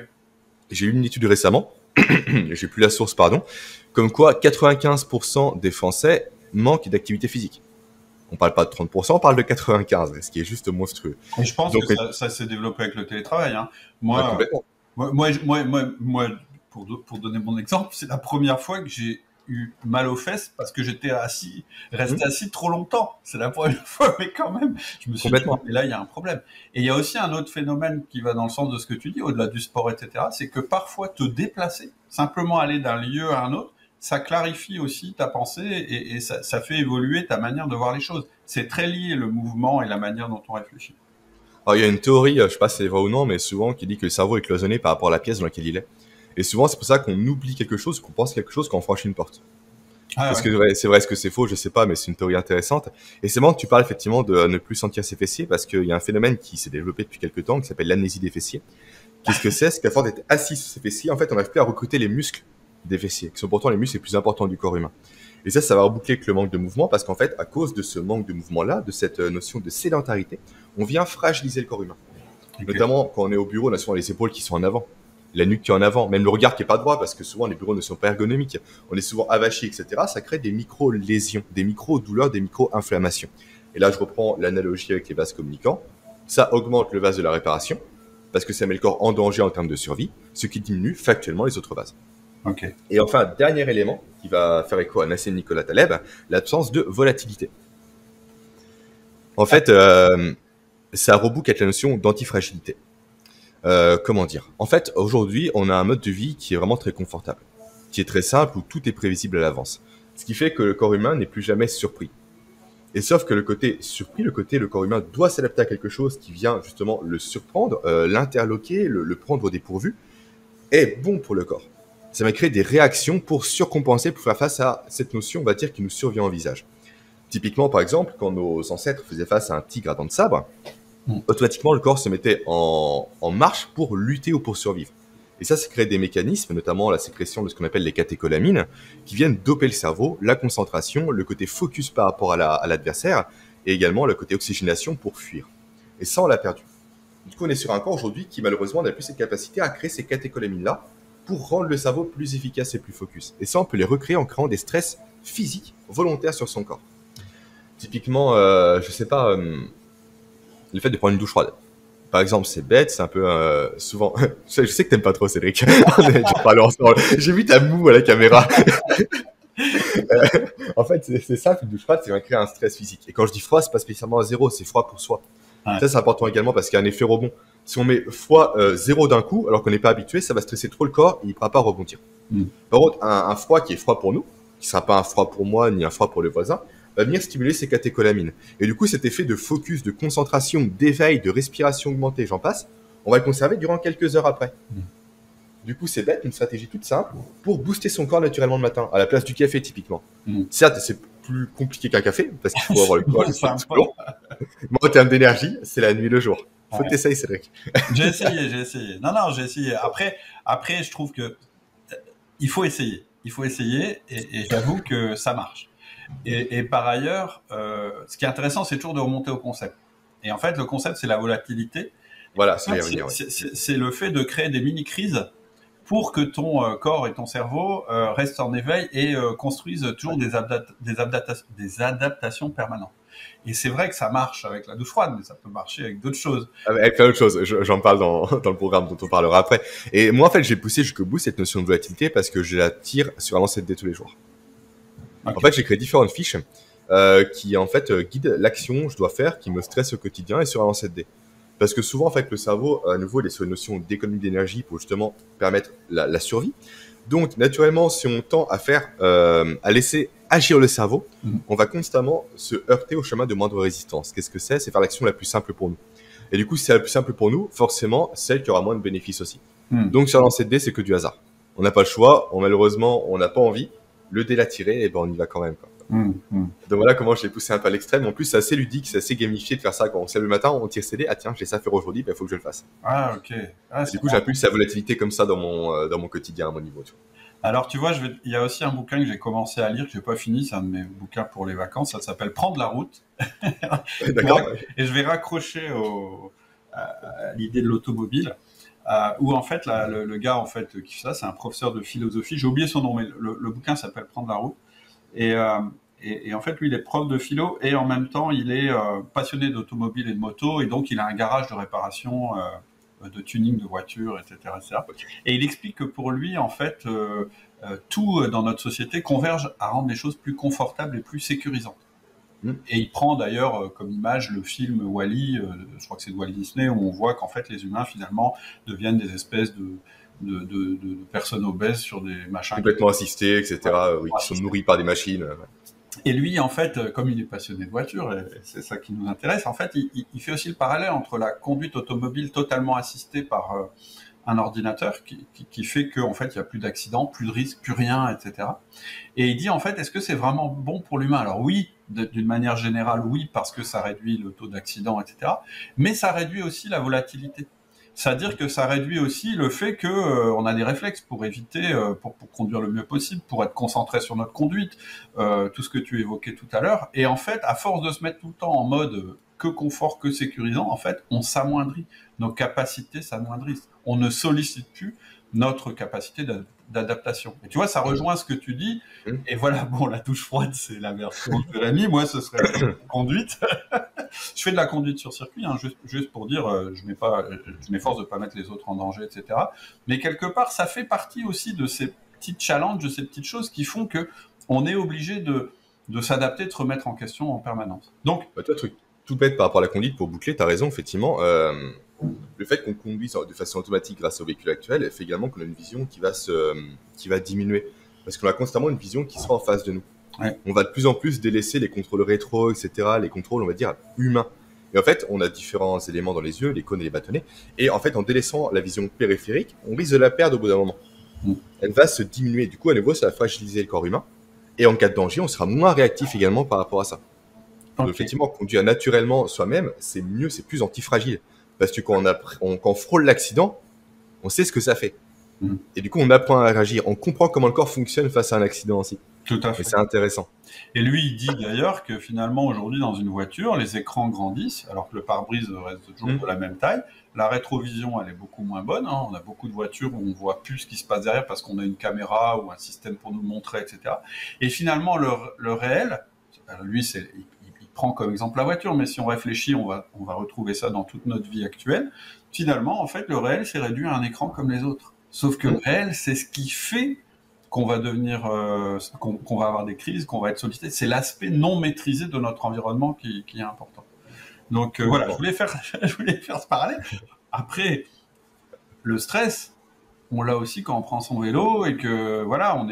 Speaker 2: J'ai eu une étude récemment, j'ai plus la source, pardon, comme quoi 95% des Français manquent d'activité physique. On parle pas de 30%, on parle de 95%, ce qui est juste monstrueux.
Speaker 1: Et je pense
Speaker 2: Donc,
Speaker 1: que ça s'est développé avec le télétravail. Hein. Moi,
Speaker 2: complètement.
Speaker 1: Moi, pour donner mon exemple, c'est la première fois que j'ai eu mal aux fesses parce que j'étais resté assis trop longtemps. C'est la première fois, mais quand même, je me suis dit,
Speaker 2: Complètement.
Speaker 1: mais là, il y a un problème. Et il y a aussi un autre phénomène qui va dans le sens de ce que tu dis, au-delà du sport, etc., c'est que parfois te déplacer, simplement aller d'un lieu à un autre, ça clarifie aussi ta pensée et ça fait évoluer ta manière de voir les choses. C'est très lié, le mouvement et la manière dont on réfléchit.
Speaker 2: Alors, il y a une théorie, je sais pas si c'est vrai ou non, mais souvent qui dit que le cerveau est cloisonné par rapport à la pièce dans laquelle il est. Et souvent, c'est pour ça qu'on oublie quelque chose, qu'on pense quelque chose quand on franchit une porte.
Speaker 1: Ah
Speaker 2: Est-ce
Speaker 1: ouais.
Speaker 2: que c'est vrai, est-ce que c'est faux, je sais pas, mais c'est une théorie intéressante. Et c'est marrant que tu parles effectivement de ne plus sentir ses fessiers, parce qu'il y a un phénomène qui s'est développé depuis quelques temps, qui s'appelle l'amnésie des fessiers. Qu'est-ce que c'est? C'est qu'à force d'être assis sur ses fessiers, en fait, on n'arrive plus à recruter les muscles des fessiers, qui sont pourtant les muscles les plus importants du corps humain. Et ça va reboucler avec le manque de mouvement, parce qu'en fait, à cause de ce manque de mouvement-là, de cette notion de sédentarité, on vient fragiliser le corps humain.
Speaker 1: Okay.
Speaker 2: Notamment, quand on est au bureau, on a souvent les épaules qui sont en avant, la nuque qui est en avant, même le regard qui est pas droit, parce que souvent les bureaux ne sont pas ergonomiques. On est souvent avachi, etc. Ça crée des micro-lésions, des micro-douleurs, des micro-inflammations. Et là, je reprends l'analogie avec les vases communicants. Ça augmente le vase de la réparation, parce que ça met le corps en danger en termes de survie, ce qui diminue factuellement les autres vases.
Speaker 1: Okay.
Speaker 2: Et enfin, dernier élément qui va faire écho à Nassim Nicolas Taleb, l'absence de volatilité. En fait, ça reboucle avec la notion d'antifragilité. Comment dire? En fait, aujourd'hui, on a un mode de vie qui est vraiment très confortable, qui est très simple, où tout est prévisible à l'avance. Ce qui fait que le corps humain n'est plus jamais surpris. Et sauf que le côté surpris, le corps humain doit s'adapter à quelque chose qui vient justement le surprendre, l'interloquer, le prendre au dépourvu, est bon pour le corps. Ça va créer des réactions pour surcompenser, pour faire face à cette notion, on va dire, qui nous survient en visage. Typiquement, par exemple, quand nos ancêtres faisaient face à un tigre à dents de sabre, automatiquement, le corps se mettait en marche pour lutter ou pour survivre. Et ça crée des mécanismes, notamment la sécrétion de ce qu'on appelle les catécholamines, qui viennent doper le cerveau, la concentration, le côté focus par rapport à l'adversaire, et également le côté oxygénation pour fuir. Et ça, on l'a perdu. Du coup, on est sur un corps aujourd'hui qui, malheureusement, n'a plus cette capacité à créer ces catécholamines-là pour rendre le cerveau plus efficace et plus focus. Et ça, on peut les recréer en créant des stress physiques volontaires sur son corps. Typiquement, je sais pas, le fait de prendre une douche froide. Par exemple, c'est bête, c'est un peu souvent. Je sais que t'aimes pas trop, Cédric. On a déjà parlé ensemble. J'ai vu ta moue à la caméra. En fait, c'est simple, une douche froide, c'est va créer un stress physique. Et quand je dis froid, c'est pas spécialement à zéro, c'est froid pour soi. Ouais. Ça, c'est important également parce qu'il y a un effet rebond. Si on met froid zéro d'un coup, alors qu'on n'est pas habitué, ça va stresser trop le corps et il ne pourra pas rebondir. Par contre, un froid qui est froid pour nous, qui ne sera pas un froid pour moi ni un froid pour les voisins, va venir stimuler ces catécholamines. Et du coup, cet effet de focus, de concentration, d'éveil, de respiration augmentée, j'en passe, on va le conserver durant quelques heures après. Du coup, c'est bête, une stratégie toute simple pour booster son corps naturellement le matin, à la place du café typiquement. Certes, c'est plus compliqué qu'un café, parce qu'il faut avoir le corps tout long. Moi, en termes d'énergie, c'est la nuit et le jour. Faut que t'essayes, Cédric.
Speaker 1: J'ai essayé. Non, j'ai essayé. Après, je trouve que il faut essayer. Il faut essayer, et j'avoue que ça marche. Et par ailleurs, ce qui est intéressant, c'est toujours de remonter au concept. Et en fait, le concept, c'est la volatilité.
Speaker 2: Voilà,
Speaker 1: c'est le fait de créer des mini-crises pour que ton corps et ton cerveau restent en éveil et construisent toujours des adaptations permanentes. Et c'est vrai que ça marche avec la douche froide, mais ça peut marcher avec d'autres choses.
Speaker 2: Avec plein d'autres choses. J'en parle dans le programme dont on parlera après. Et moi, en fait, j'ai poussé jusqu'au bout cette notion de volatilité parce que je la tire sur un lancer de dés tous les jours. Okay. En fait, j'ai créé différentes fiches qui, en fait, guident l'action que je dois faire, qui me stresse au quotidien et sur un lancer de dés. Parce que souvent, en fait, le cerveau, à nouveau, il est sur une notion d'économie d'énergie pour justement permettre la survie. Donc, naturellement, si on tend à laisser agir le cerveau, on va constamment se heurter au chemin de moindre résistance. Qu'est-ce que c'est? C'est faire l'action la plus simple pour nous. Et du coup, si c'est la plus simple pour nous, forcément, celle qui aura moins de bénéfices aussi. Donc, sur un lancer de dés, c'est que du hasard. On n'a pas le choix. Malheureusement, on n'a pas envie. Le dé l'a tiré, et ben on y va quand même, quoi. Donc voilà comment je l'ai poussé un peu à l'extrême. En plus, c'est assez ludique, c'est assez gamifié de faire ça. Quand on se lève le matin, on tire ses dés. Ah tiens, j'ai ça à faire aujourd'hui, il faut que je le fasse.
Speaker 1: Ah ok.
Speaker 2: Du coup, j'impulse la volatilité comme ça dans mon quotidien, à mon niveau. Tu vois.
Speaker 1: Alors tu vois, il y a aussi un bouquin que j'ai commencé à lire, que j'ai pas fini, c'est un de mes bouquins pour les vacances. Ça s'appelle Prendre la route.
Speaker 2: D'accord.
Speaker 1: Et je vais raccrocher à l'idée de l'automobile. Où en fait le gars en fait qui fait ça, c'est un professeur de philosophie. J'ai oublié son nom, mais le bouquin s'appelle Prendre la route. Et en fait, lui, il est prof de philo et en même temps, il est passionné d'automobile et de moto, et donc il a un garage de réparation de tuning de voiture, etc., etc.
Speaker 2: Ok.
Speaker 1: Et il explique que pour lui, en fait, tout dans notre société converge à rendre les choses plus confortables et plus sécurisantes. Et il prend d'ailleurs comme image le film Wall-E, je crois que c'est de Walt Disney, où on voit qu'en fait les humains finalement deviennent des espèces de personnes obèses sur des machins
Speaker 2: Complètement assistés, etc. Oui, qui sont nourris par des machines.
Speaker 1: Et lui, en fait, comme il est passionné de voiture, et c'est ça qui nous intéresse, en fait, il fait aussi le parallèle entre la conduite automobile totalement assistée par un ordinateur qui fait qu'en fait, il n'y a plus d'accidents, plus de risques, plus rien, etc. Et il dit, en fait, est-ce que c'est vraiment bon pour l'humain? Alors oui, d'une manière générale, oui, parce que ça réduit le taux d'accident, etc. Mais ça réduit aussi la volatilité. C'est-à-dire que ça réduit aussi le fait que on a des réflexes pour éviter, pour conduire le mieux possible, pour être concentré sur notre conduite, tout ce que tu évoquais tout à l'heure. Et en fait, à force de se mettre tout le temps en mode que confort, que sécurisant, en fait, on s'amoindrit. Nos capacités s'amoindrissent. On ne sollicite plus notre capacité d'adaptation. Et tu vois, ça rejoint ce que tu dis. Et voilà, bon, la douche froide, c'est la version de Rémi. Moi, ce serait la conduite. Je fais de la conduite sur circuit, hein, juste pour dire, je m'efforce de pas mettre les autres en danger, etc. Mais quelque part, ça fait partie aussi de ces petits challenges, de ces petites choses qui font que on est obligé de s'adapter, de se remettre en question en permanence. Donc,
Speaker 2: toi, truc tout bête par rapport à la conduite, pour boucler, tu as raison, effectivement. Le fait qu'on conduise de façon automatique grâce au véhicule actuel fait également qu'on a une vision qui va diminuer. Parce qu'on a constamment une vision qui sera en face de nous.
Speaker 1: Ouais.
Speaker 2: On va de plus en plus délaisser les contrôles rétro, etc., les contrôles, on va dire, humains. Et en fait, on a différents éléments dans les yeux, les cônes et les bâtonnets. Et en fait, en délaissant la vision périphérique, on risque de la perdre au bout d'un moment. Elle va se diminuer. Du coup, à nouveau, ça va fragiliser le corps humain. Et en cas de danger, on sera moins réactif également par rapport à ça. Donc, effectivement, conduire naturellement soi-même, c'est mieux, c'est plus antifragile. Parce que quand on frôle l'accident, on sait ce que ça fait. Et du coup, on apprend à réagir. On comprend comment le corps fonctionne face à un accident aussi.
Speaker 1: Tout à fait.
Speaker 2: Et c'est intéressant.
Speaker 1: Et lui, il dit d'ailleurs que finalement, aujourd'hui, dans une voiture, les écrans grandissent, alors que le pare-brise reste toujours de la même taille. La rétrovision, elle est beaucoup moins bonne. Hein. On a beaucoup de voitures où on voit plus ce qui se passe derrière parce qu'on a une caméra ou un système pour nous le montrer, etc. Et finalement, le réel, alors lui, il prend comme exemple la voiture, mais si on réfléchit, on va retrouver ça dans toute notre vie actuelle. Finalement, en fait, le réel s'est réduit à un écran comme les autres. Sauf que le réel, c'est ce qui fait qu'on va devenir, qu'on va avoir des crises, qu'on va être sollicité. C'est l'aspect non maîtrisé de notre environnement qui est important. Donc voilà, je voulais faire ce parallèle. Après, le stress, on l'a aussi quand on prend son vélo et que voilà, on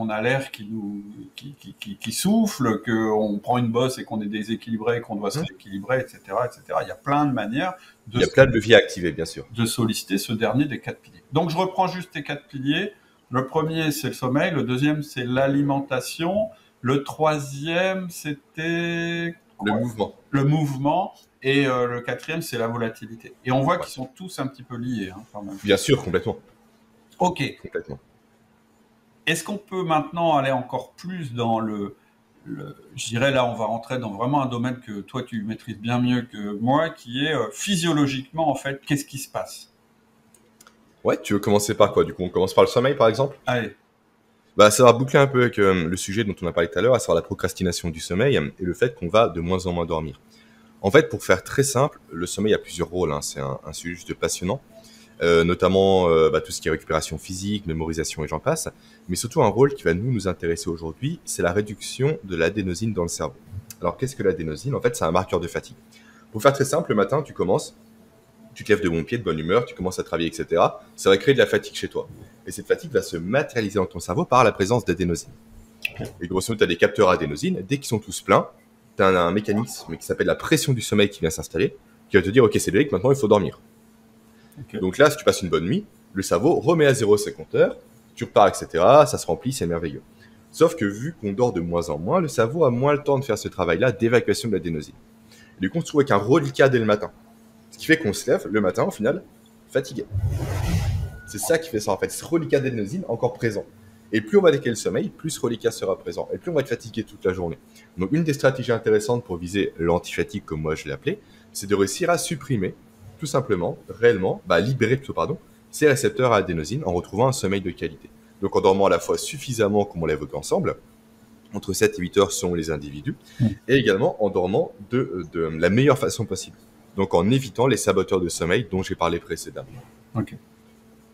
Speaker 1: a l'air qui souffle, qu'on prend une bosse et qu'on est déséquilibré, qu'on doit se rééquilibrer, etc., etc. Il y a plein de manières
Speaker 2: il y a plein de leviers activés, bien sûr,
Speaker 1: de solliciter ce dernier des 4 piliers. Donc je reprends juste tes 4 piliers. Le premier, c'est le sommeil. Le deuxième, c'est l'alimentation. Le troisième, c'était
Speaker 2: le mouvement.
Speaker 1: Le mouvement. Et le quatrième, c'est la volatilité. Et on voit qu'ils sont tous un petit peu liés, hein, quand même.
Speaker 2: Bien sûr, complètement.
Speaker 1: Ok.
Speaker 2: Complètement.
Speaker 1: Est-ce qu'on peut maintenant aller encore plus dans je dirais là, on va rentrer dans vraiment un domaine que toi, tu maîtrises bien mieux que moi, qui est physiologiquement, en fait, qu'est-ce qui se passe?
Speaker 2: Ouais, tu veux commencer par quoi? Du coup, on commence par le sommeil, par exemple?
Speaker 1: Allez.
Speaker 2: Ça va boucler un peu avec le sujet dont on a parlé tout à l'heure, à savoir la procrastination du sommeil et le fait qu'on va de moins en moins dormir. En fait, pour faire très simple, le sommeil a plusieurs rôles. Hein. C'est un sujet juste passionnant, notamment tout ce qui est récupération physique, mémorisation et j'en passe. Mais surtout un rôle qui va nous intéresser aujourd'hui, c'est la réduction de l'adénosine dans le cerveau. Alors, qu'est-ce que l'adénosine? En fait, c'est un marqueur de fatigue. Pour faire très simple, le matin, tu te lèves de bon pied, de bonne humeur, tu commences à travailler, etc. Ça va créer de la fatigue chez toi. Et cette fatigue va se matérialiser dans ton cerveau par la présence d'adénosine. Et grosso modo, tu as des capteurs adénosine. Dès qu'ils sont tous pleins, tu as un mécanisme qui s'appelle la pression du sommeil qui vient s'installer, qui va te dire, ok, c'est logique, maintenant il faut dormir. Okay. Donc là, si tu passes une bonne nuit, le cerveau remet à zéro ses compteurs, tu repars, etc. Ça se remplit, c'est merveilleux. Sauf que vu qu'on dort de moins en moins, le cerveau a moins le temps de faire ce travail-là d'évacuation de l'adénosine. Du coup, on se trouve avec un reliquat dès le matin. Ce qui fait qu'on se lève le matin, au final, fatigué. C'est ça qui fait ça, en fait. Ce reliquat d'adénosine encore présent. Et plus on va décaler le sommeil, plus ce reliquat sera présent. Et plus on va être fatigué toute la journée. Donc, une des stratégies intéressantes pour viser l'antifatigue, comme moi je l'ai appelé, c'est de réussir à supprimer, tout simplement, réellement, libérer plutôt, ces récepteurs à adénosine en retrouvant un sommeil de qualité. Donc, en dormant à la fois suffisamment, comme on l'a évoqué ensemble, entre 7 et 8 heures selon les individus, et également en dormant de la meilleure façon possible. donc en évitant les saboteurs de sommeil dont j'ai parlé précédemment.
Speaker 1: Ok.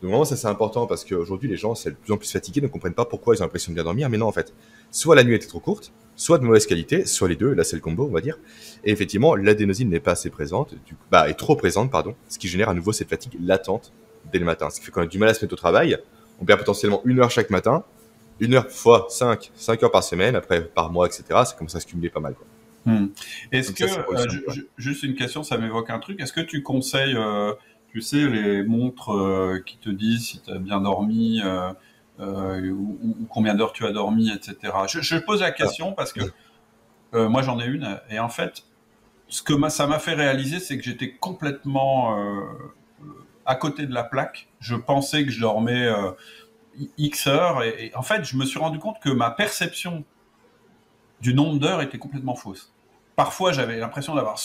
Speaker 2: Donc vraiment, ça c'est important parce qu'aujourd'hui, les gens sont de plus en plus fatigués, ne comprennent pas pourquoi ils ont l'impression de bien dormir. Mais non, en fait, soit la nuit était trop courte, soit de mauvaise qualité, soit les deux. Là, c'est le combo, on va dire. Et effectivement, l'adénosine n'est pas assez présente, est trop présente, pardon, ce qui génère à nouveau cette fatigue latente dès le matin. Ce qui fait qu'on a du mal à se mettre au travail. On perd potentiellement 1 heure chaque matin, 1 heure fois 5 heures par semaine, après par mois, etc. Ça commence à se cumuler pas mal, quoi.
Speaker 1: Est-ce que, juste une question, ça m'évoque un truc, est-ce que tu conseilles, tu sais, les montres qui te disent si tu as bien dormi ou combien d'heures tu as dormi, etc. Je pose la question parce que moi j'en ai une et en fait, ce que ça m'a fait réaliser, c'est que j'étais complètement à côté de la plaque. Je pensais que je dormais X heures et en fait, je me suis rendu compte que ma perception du nombre d'heures était complètement fausse. Parfois, j'avais l'impression d'avoir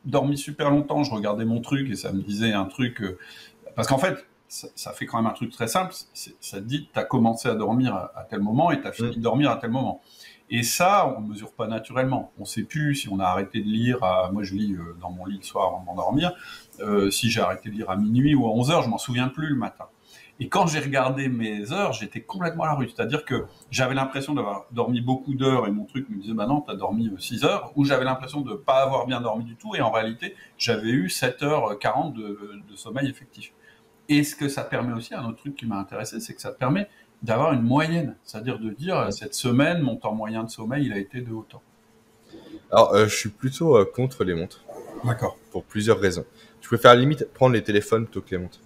Speaker 1: dormi super longtemps. Je regardais mon truc et ça me disait un truc. Parce qu'en fait, ça fait quand même un truc très simple. Ça te dit, tu as commencé à dormir à tel moment et tu as fini de dormir à tel moment. Et ça, on ne mesure pas naturellement. On ne sait plus si on a arrêté de lire. Moi, je lis dans mon lit le soir avant de m'endormir. Si j'ai arrêté de lire à minuit ou à 11 heures, je m'en souviens plus le matin. Et quand j'ai regardé mes heures, j'étais complètement à la rue. C'est-à-dire que j'avais l'impression d'avoir dormi beaucoup d'heures et mon truc me disait, bah non, t'as dormi 6 heures. Ou j'avais l'impression de ne pas avoir bien dormi du tout. Et en réalité, j'avais eu 7h40 de sommeil effectif. Et ce que ça permet aussi, un autre truc qui m'a intéressé, c'est que ça permet d'avoir une moyenne. C'est-à-dire de dire, cette semaine, mon temps moyen de sommeil, il a été de autant.
Speaker 2: Alors, je suis plutôt contre les montres.
Speaker 1: D'accord.
Speaker 2: Pour plusieurs raisons. Je préfère limite prendre les téléphones plutôt que les montres.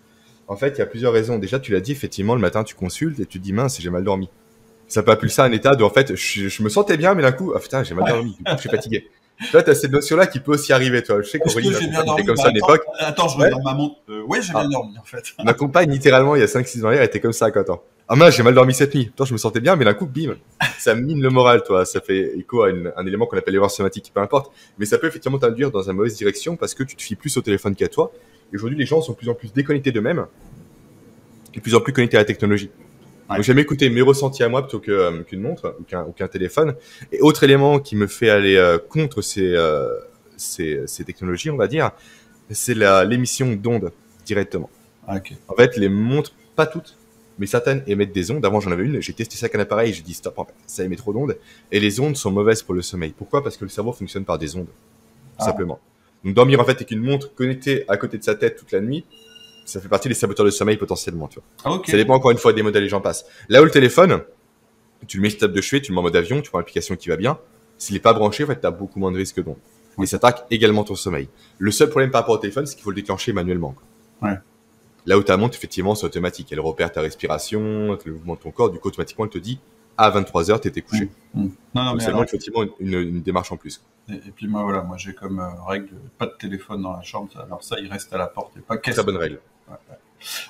Speaker 2: En fait, il y a plusieurs raisons. Déjà, tu l'as dit, effectivement, le matin, tu consultes et tu te dis, mince, j'ai mal dormi. Ça peut impulser un état de, en fait, je me sentais bien, mais d'un coup, putain, j'ai mal dormi, du coup, je suis fatigué. Toi, t'as cette notion-là qui peut aussi arriver, toi. Je sais qu'Aurélie, était comme ça à l'époque.
Speaker 1: Attends, je regarde ma montre. Oui, j'ai bien dormi, en fait.
Speaker 2: Ma compagne, littéralement, il y a 5-6 ans, elle était comme ça à 4 ans. Ah mince, j'ai mal dormi cette nuit. Toi, je me sentais bien, mais d'un coup, bim, ça mine le moral, toi. Ça fait écho à un élément qu'on appelle l'erreur somatique, peu importe. Mais ça peut effectivement t'induire dans une mauvaise direction parce que tu te fies plus au téléphone qu'à toi. Et aujourd'hui, les gens sont de plus en plus déconnectés d'eux-mêmes et de plus en plus connectés à la technologie. Ouais. Donc, j'aime écouter mes ressentis à moi plutôt qu'une montre ou qu'un téléphone. Et autre élément qui me fait aller contre ces technologies, on va dire, c'est l'émission d'ondes directement.
Speaker 1: Okay.
Speaker 2: En fait, les montres, pas toutes, mais certaines émettent des ondes. Avant, j'en avais une, j'ai testé ça avec un appareil, j'ai dit stop, en fait, ça émet trop d'ondes. Et les ondes sont mauvaises pour le sommeil. Pourquoi ? Parce que le cerveau fonctionne par des ondes, tout simplement. Donc, dormir en fait avec une montre connectée à côté de sa tête toute la nuit, ça fait partie des saboteurs de sommeil potentiellement, tu vois. Okay. Ça dépend encore une fois des modèles, les gens passent. Là où le téléphone, tu le mets sur table de chevet, tu le mets en mode avion, tu prends l'application qui va bien. S'il n'est pas branché, en fait, tu as beaucoup moins de risques d'ondes. Et ça attaque également ton sommeil. Le seul problème par rapport au téléphone, c'est qu'il faut le déclencher manuellement, quoi. Ouais. Là où ta montre, effectivement, c'est automatique. Elle repère ta respiration, le mouvement de ton corps. Du coup, automatiquement, elle te dit à 23h, tu étais couché. Non, donc, seulement, effectivement, une démarche en plus.
Speaker 1: Et puis, moi, j'ai comme règle pas de téléphone dans la chambre. Alors, ça, il reste à la porte. Et pas
Speaker 2: très bonne règle.
Speaker 1: Ouais.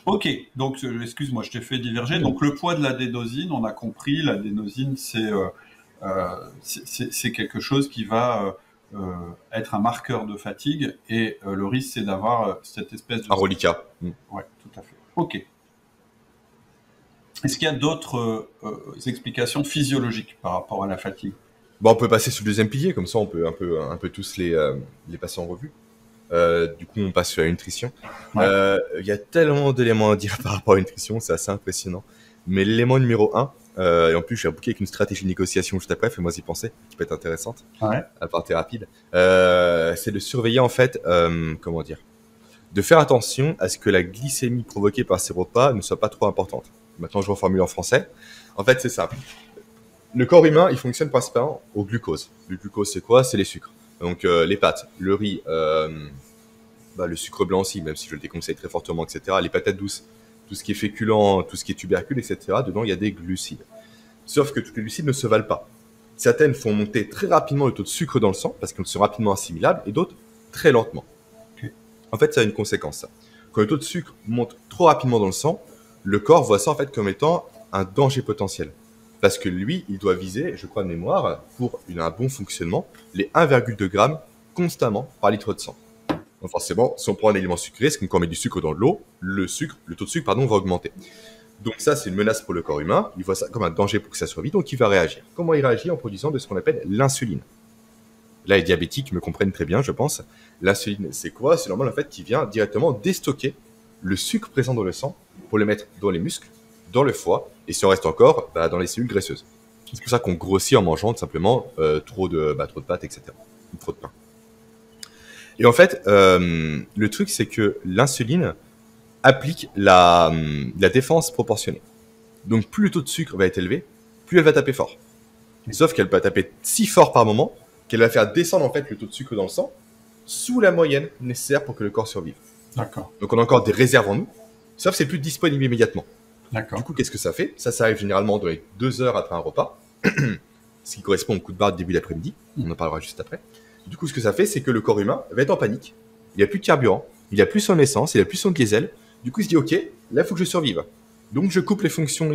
Speaker 1: Ok, donc, excuse-moi, je t'ai fait diverger. Donc, le poids de l'adénosine, on a compris. L'adénosine, c'est quelque chose qui va être un marqueur de fatigue et le risque c'est d'avoir cette espèce de...
Speaker 2: Un reliquat.
Speaker 1: Ouais, tout à fait. Ok. Est-ce qu'il y a d'autres explications physiologiques par rapport à la fatigue ?
Speaker 2: Bon, on peut passer sur le deuxième pilier, comme ça on peut un peu tous les passer en revue. Du coup, on passe sur la nutrition. Ouais. Y a tellement d'éléments à dire par rapport à la nutrition, c'est assez impressionnant. Mais l'élément numéro 1, et en plus, j'ai booké avec une stratégie de négociation juste après, fais-moi y penser, qui peut être intéressante, à partir rapide. C'est de surveiller, en fait, comment dire, de faire attention à ce que la glycémie provoquée par ces repas ne soit pas trop importante. Maintenant, je reformule en français. En fait, c'est simple. Le corps humain, il fonctionne principalement au glucose. Le glucose, c'est quoi ? C'est les sucres. Donc, les pâtes, le riz, le sucre blanc aussi, même si je le déconseille très fortement, etc. Les patates douces. Tout ce qui est féculent, tout ce qui est tubercule, etc. Dedans, il y a des glucides. Sauf que toutes les glucides ne se valent pas. Certaines font monter très rapidement le taux de sucre dans le sang parce qu'elles sont rapidement assimilables et d'autres très lentement. Okay. En fait, ça a une conséquence, ça. Quand le taux de sucre monte trop rapidement dans le sang, le corps voit ça en fait comme étant un danger potentiel. Parce que lui, il doit viser, je crois de mémoire, pour un bon fonctionnement, les 1,2 g constamment par litre de sang. Donc forcément, si on prend un élément sucré, c'est comme quand on met du sucre dans de l'eau, le taux de sucre va augmenter. Donc ça, c'est une menace pour le corps humain. Il voit ça comme un danger pour que ça survive, donc il va réagir. Comment il réagit ? En produisant de ce qu'on appelle l'insuline. Là, les diabétiques me comprennent très bien, je pense. L'insuline, c'est quoi? C'est normal en fait qui vient directement déstocker le sucre présent dans le sang pour le mettre dans les muscles, dans le foie, et si on reste encore, dans les cellules graisseuses. C'est pour ça qu'on grossit en mangeant tout simplement trop de pâtes, etc. Ou trop de pain. Et en fait, le truc, c'est que l'insuline applique la défense proportionnée. Donc, plus le taux de sucre va être élevé, plus elle va taper fort. Sauf qu'elle peut taper si fort par moment qu'elle va faire descendre en fait le taux de sucre dans le sang sous la moyenne nécessaire pour que le corps survive.
Speaker 1: D'accord.
Speaker 2: Donc, on a encore des réserves en nous, sauf que c'est plus disponible immédiatement.
Speaker 1: D'accord.
Speaker 2: Du coup, qu'est-ce que ça fait? Ça arrive généralement dans les 2 heures après un repas, ce qui correspond au coup de barre de début d'après-midi. On en parlera juste après. Du coup, ce que ça fait, c'est que le corps humain va être en panique. Il n'y a plus de carburant, il n'y a plus son essence, il n'y a plus son diesel. Du coup, il se dit, OK, là, il faut que je survive. Donc, je coupe les fonctions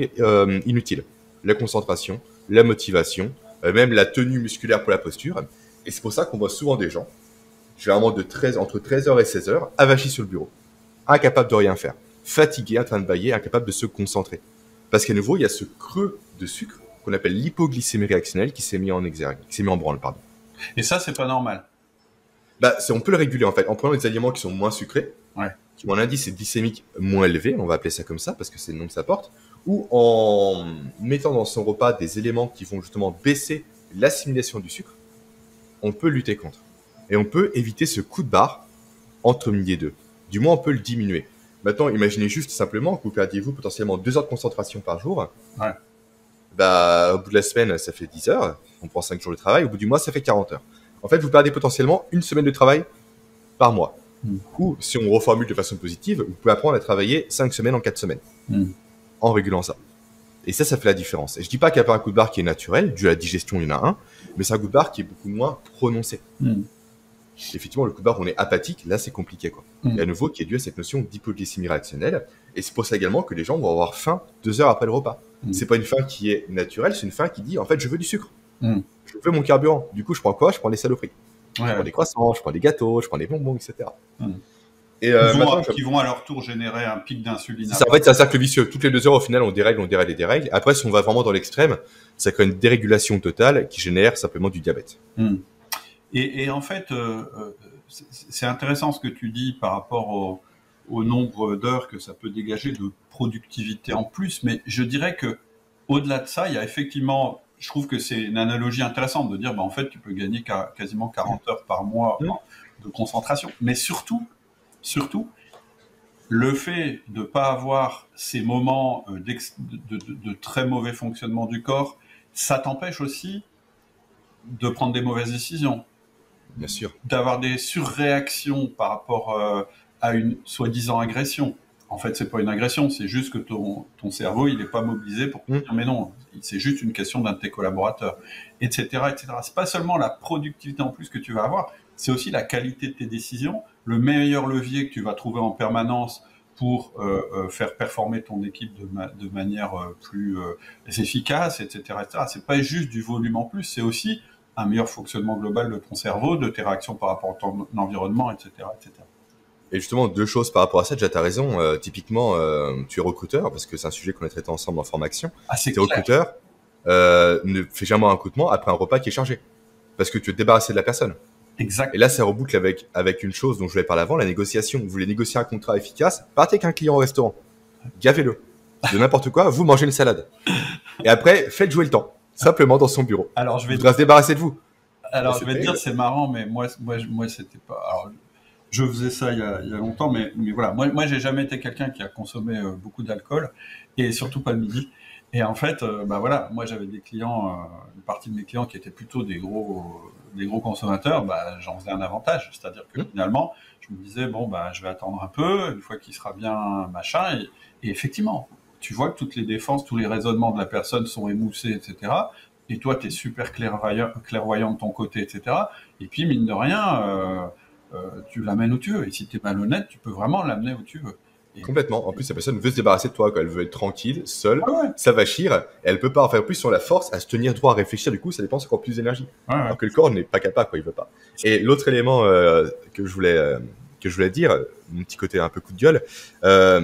Speaker 2: inutiles. La concentration, la motivation, même la tenue musculaire pour la posture. Et c'est pour ça qu'on voit souvent des gens, généralement entre 13h et 16h, avachis sur le bureau, incapables de rien faire, fatigués, en train de bailler, incapables de se concentrer. Parce qu'à nouveau, il y a ce creux de sucre qu'on appelle l'hypoglycémie réactionnelle qui s'est mis en exergue, qui s'est mis en branle, pardon.
Speaker 1: Et ça, c'est pas normal.
Speaker 2: On peut le réguler en fait en prenant des aliments qui sont moins sucrés, qui ont un indice glycémique moins élevé, on va appeler ça comme ça parce que c'est le nom que ça porte, ou en mettant dans son repas des éléments qui vont justement baisser l'assimilation du sucre, on peut lutter contre. Et on peut éviter ce coup de barre entre midi et 2. Du moins, on peut le diminuer. Maintenant, imaginez juste simplement que vous perdiez potentiellement 2 heures de concentration par jour. Au bout de la semaine, ça fait 10 heures. On prend 5 jours de travail. Au bout du mois, ça fait 40 heures. En fait, vous perdez potentiellement 1 semaine de travail par mois. Ou, si on reformule de façon positive, vous pouvez apprendre à travailler 5 semaines en 4 semaines. En régulant ça. Et ça fait la différence. Et je dis pas qu'il n'y a pas un coup de barre qui est naturel, dû à la digestion, il y en a un, mais c'est un coup de barre qui est beaucoup moins prononcé. Effectivement, le coup de barre, on est apathique, là, c'est compliqué, quoi. Et à nouveau, qui est dû à cette notion d'hypoglycémie réactionnelle. Et c'est pour ça également que les gens vont avoir faim 2 heures après le repas. C'est pas une faim qui est naturelle, c'est une faim qui dit, en fait, je veux du sucre. Je veux mon carburant. Du coup, je prends quoi? Je prends des saloperies. Je prends des croissants, je prends des gâteaux, je prends des bonbons, etc.
Speaker 1: Et qui vont à leur tour générer un pic d'insuline.
Speaker 2: En fait, c'est un cercle vicieux. Toutes les 2 heures, au final, on dérègle. Après, si on va vraiment dans l'extrême, ça crée une dérégulation totale qui génère simplement du diabète.
Speaker 1: Et en fait, c'est intéressant ce que tu dis par rapport au nombre d'heures que ça peut dégager de productivité en plus, mais je dirais que au-delà de ça, il y a effectivement, je trouve que c'est une analogie intéressante de dire, en fait, tu peux gagner quasiment 40 heures par mois de concentration, mais surtout, le fait de ne pas avoir ces moments de très mauvais fonctionnement du corps, ça t'empêche aussi de prendre des mauvaises décisions.
Speaker 2: Bien sûr.
Speaker 1: D'avoir des surréactions par rapport à une soi-disant agression. En fait, c'est pas une agression, c'est juste que ton cerveau, il n'est pas mobilisé pour dire mais non, c'est juste une question d'un de tes collaborateurs, etc., etc. C'est pas seulement la productivité en plus que tu vas avoir, c'est aussi la qualité de tes décisions, le meilleur levier que tu vas trouver en permanence pour faire performer ton équipe de manière plus efficace, etc., etc. C'est pas juste du volume en plus, c'est aussi un meilleur fonctionnement global de ton cerveau, de tes réactions par rapport à ton environnement, etc., etc.
Speaker 2: Et justement, 2 choses par rapport à ça. Déjà, tu as raison. Typiquement, tu es recruteur, parce que c'est un sujet qu'on a traité ensemble en formation. Tu es recruteur, ne fais jamais un recrutement après un repas qui est chargé. Parce que tu veux te débarrasser de la personne.
Speaker 1: Exact.
Speaker 2: Et là, ça reboucle avec une chose dont je voulais parler avant, la négociation. Vous voulez négocier un contrat efficace, partez avec un client au restaurant. Gavez-le. De n'importe quoi, vous mangez une salade. Et après, faites jouer le temps. Simplement dans son bureau.
Speaker 1: Alors,
Speaker 2: je vais se débarrasser de vous.
Speaker 1: Alors, je vais te dire, c'est marrant, mais moi, c'était pas. Alors, je faisais ça il y a longtemps, mais voilà. Moi, j'ai jamais été quelqu'un qui a consommé beaucoup d'alcool, et surtout pas le midi. Et en fait, voilà, moi, j'avais des clients, une partie de mes clients qui étaient plutôt des gros consommateurs. J'en faisais un avantage, c'est-à-dire que finalement, je me disais je vais attendre un peu, une fois qu'il sera bien machin, et effectivement. Tu vois que toutes les défenses, tous les raisonnements de la personne sont émoussés, etc. Et toi, tu es super clairvoyant de ton côté, etc. Et puis, mine de rien, tu l'amènes où tu veux. Et si tu es malhonnête, tu peux vraiment l'amener où tu veux.
Speaker 2: Complètement. En plus, la personne veut se débarrasser de toi. Elle veut être tranquille, seule, s'avachir. Et elle peut pas en faire plus sur la force à se tenir droit, à réfléchir. Du coup, ça dépense encore plus d'énergie. Alors que le corps n'est pas capable, il veut pas. Et l'autre élément que je voulais dire, mon petit côté un peu coup de gueule,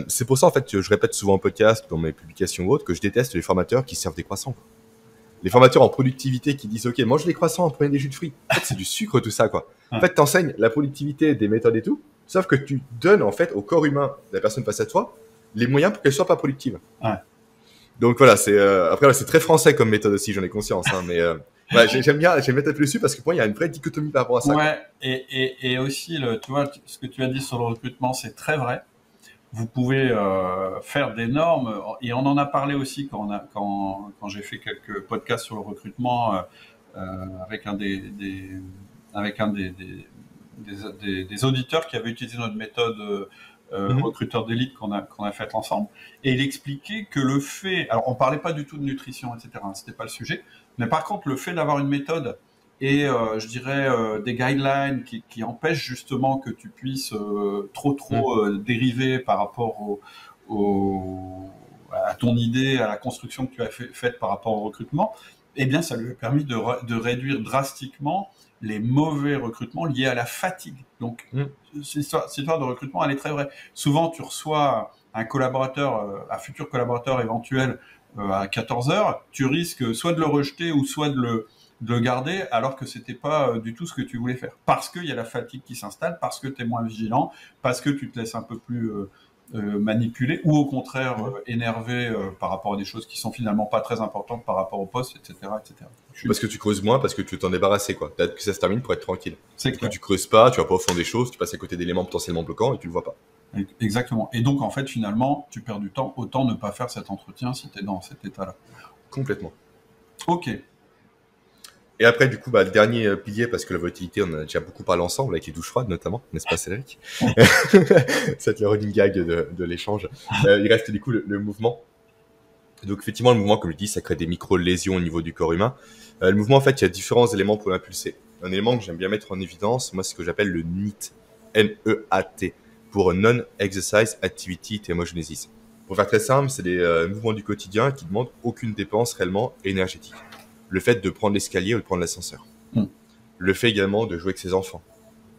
Speaker 2: c'est pour ça en fait que je répète souvent en podcast, dans mes publications ou autres, que je déteste les formateurs qui servent des croissants. Les formateurs en productivité qui disent, OK, mange les croissants, prenez des jus de fruits. En fait, c'est du sucre, tout ça, quoi. En fait, t'enseignes la productivité, des méthodes et tout, sauf que tu donnes, en fait, au corps humain de la personne face à toi, les moyens pour qu'elle soit pas productive.
Speaker 1: Ouais.
Speaker 2: Donc voilà, après, c'est très français comme méthode aussi, j'en ai conscience, hein, mais j'aime bien mettre un peu dessus parce que pour moi, il y a une vraie dichotomie par rapport à ça.
Speaker 1: Ouais, et aussi, tu vois, ce que tu as dit sur le recrutement, c'est très vrai. Vous pouvez faire des normes, et on en a parlé aussi quand j'ai fait quelques podcasts sur le recrutement avec un des auditeurs qui avait utilisé notre méthode recruteur d'élite qu'on a faite ensemble, et il expliquait que le fait, alors on parlait pas du tout de nutrition, etc., hein, c'était pas le sujet, mais par contre le fait d'avoir une méthode et je dirais des guidelines qui empêchent justement que tu puisses trop dériver par rapport à ton idée, à la construction que tu as faite par rapport au recrutement, eh bien ça lui a permis de réduire drastiquement les mauvais recrutements liés à la fatigue. Donc cette histoire de recrutement, elle est très vraie. Souvent tu reçois un collaborateur, un futur collaborateur éventuel à 14 heures, tu risques soit de le rejeter ou soit de le garder, alors que c'était pas du tout ce que tu voulais faire. Parce qu'il y a la fatigue qui s'installe, parce que tu es moins vigilant, parce que tu te laisses un peu plus manipuler, ou au contraire énervé par rapport à des choses qui sont finalement pas très importantes par rapport au poste, etc. etc.
Speaker 2: Parce que tu creuses moins, parce que tu veux t'en débarrasser, quoi. Peut-être que ça se termine pour être tranquille.
Speaker 1: C'est clair.
Speaker 2: Tu creuses pas, tu vas pas au fond des choses, tu passes à côté d'éléments potentiellement bloquants et tu le vois pas.
Speaker 1: Exactement. Et donc, en fait, finalement, tu perds du temps. Autant ne pas faire cet entretien si tu es dans cet état-là.
Speaker 2: Complètement.
Speaker 1: Ok.
Speaker 2: Et après, du coup, le dernier pilier, parce que la volatilité, on en a déjà beaucoup parlé ensemble, avec les douches froides notamment, n'est-ce pas, Cédric? C'est le running gag de l'échange. Il reste du coup le mouvement. Donc, effectivement, le mouvement, comme je dis, ça crée des micro-lésions au niveau du corps humain. Le mouvement, en fait, il y a différents éléments pour l'impulser. Un élément que j'aime bien mettre en évidence, moi, c'est ce que j'appelle le NEAT. N-E-A-T. Pour Non-Exercise Activity Thermogenesis. Pour faire très simple, c'est des mouvements du quotidien qui demandent aucune dépense réellement énergétique. Le fait de prendre l'escalier ou de prendre l'ascenseur. Le fait également de jouer avec ses enfants.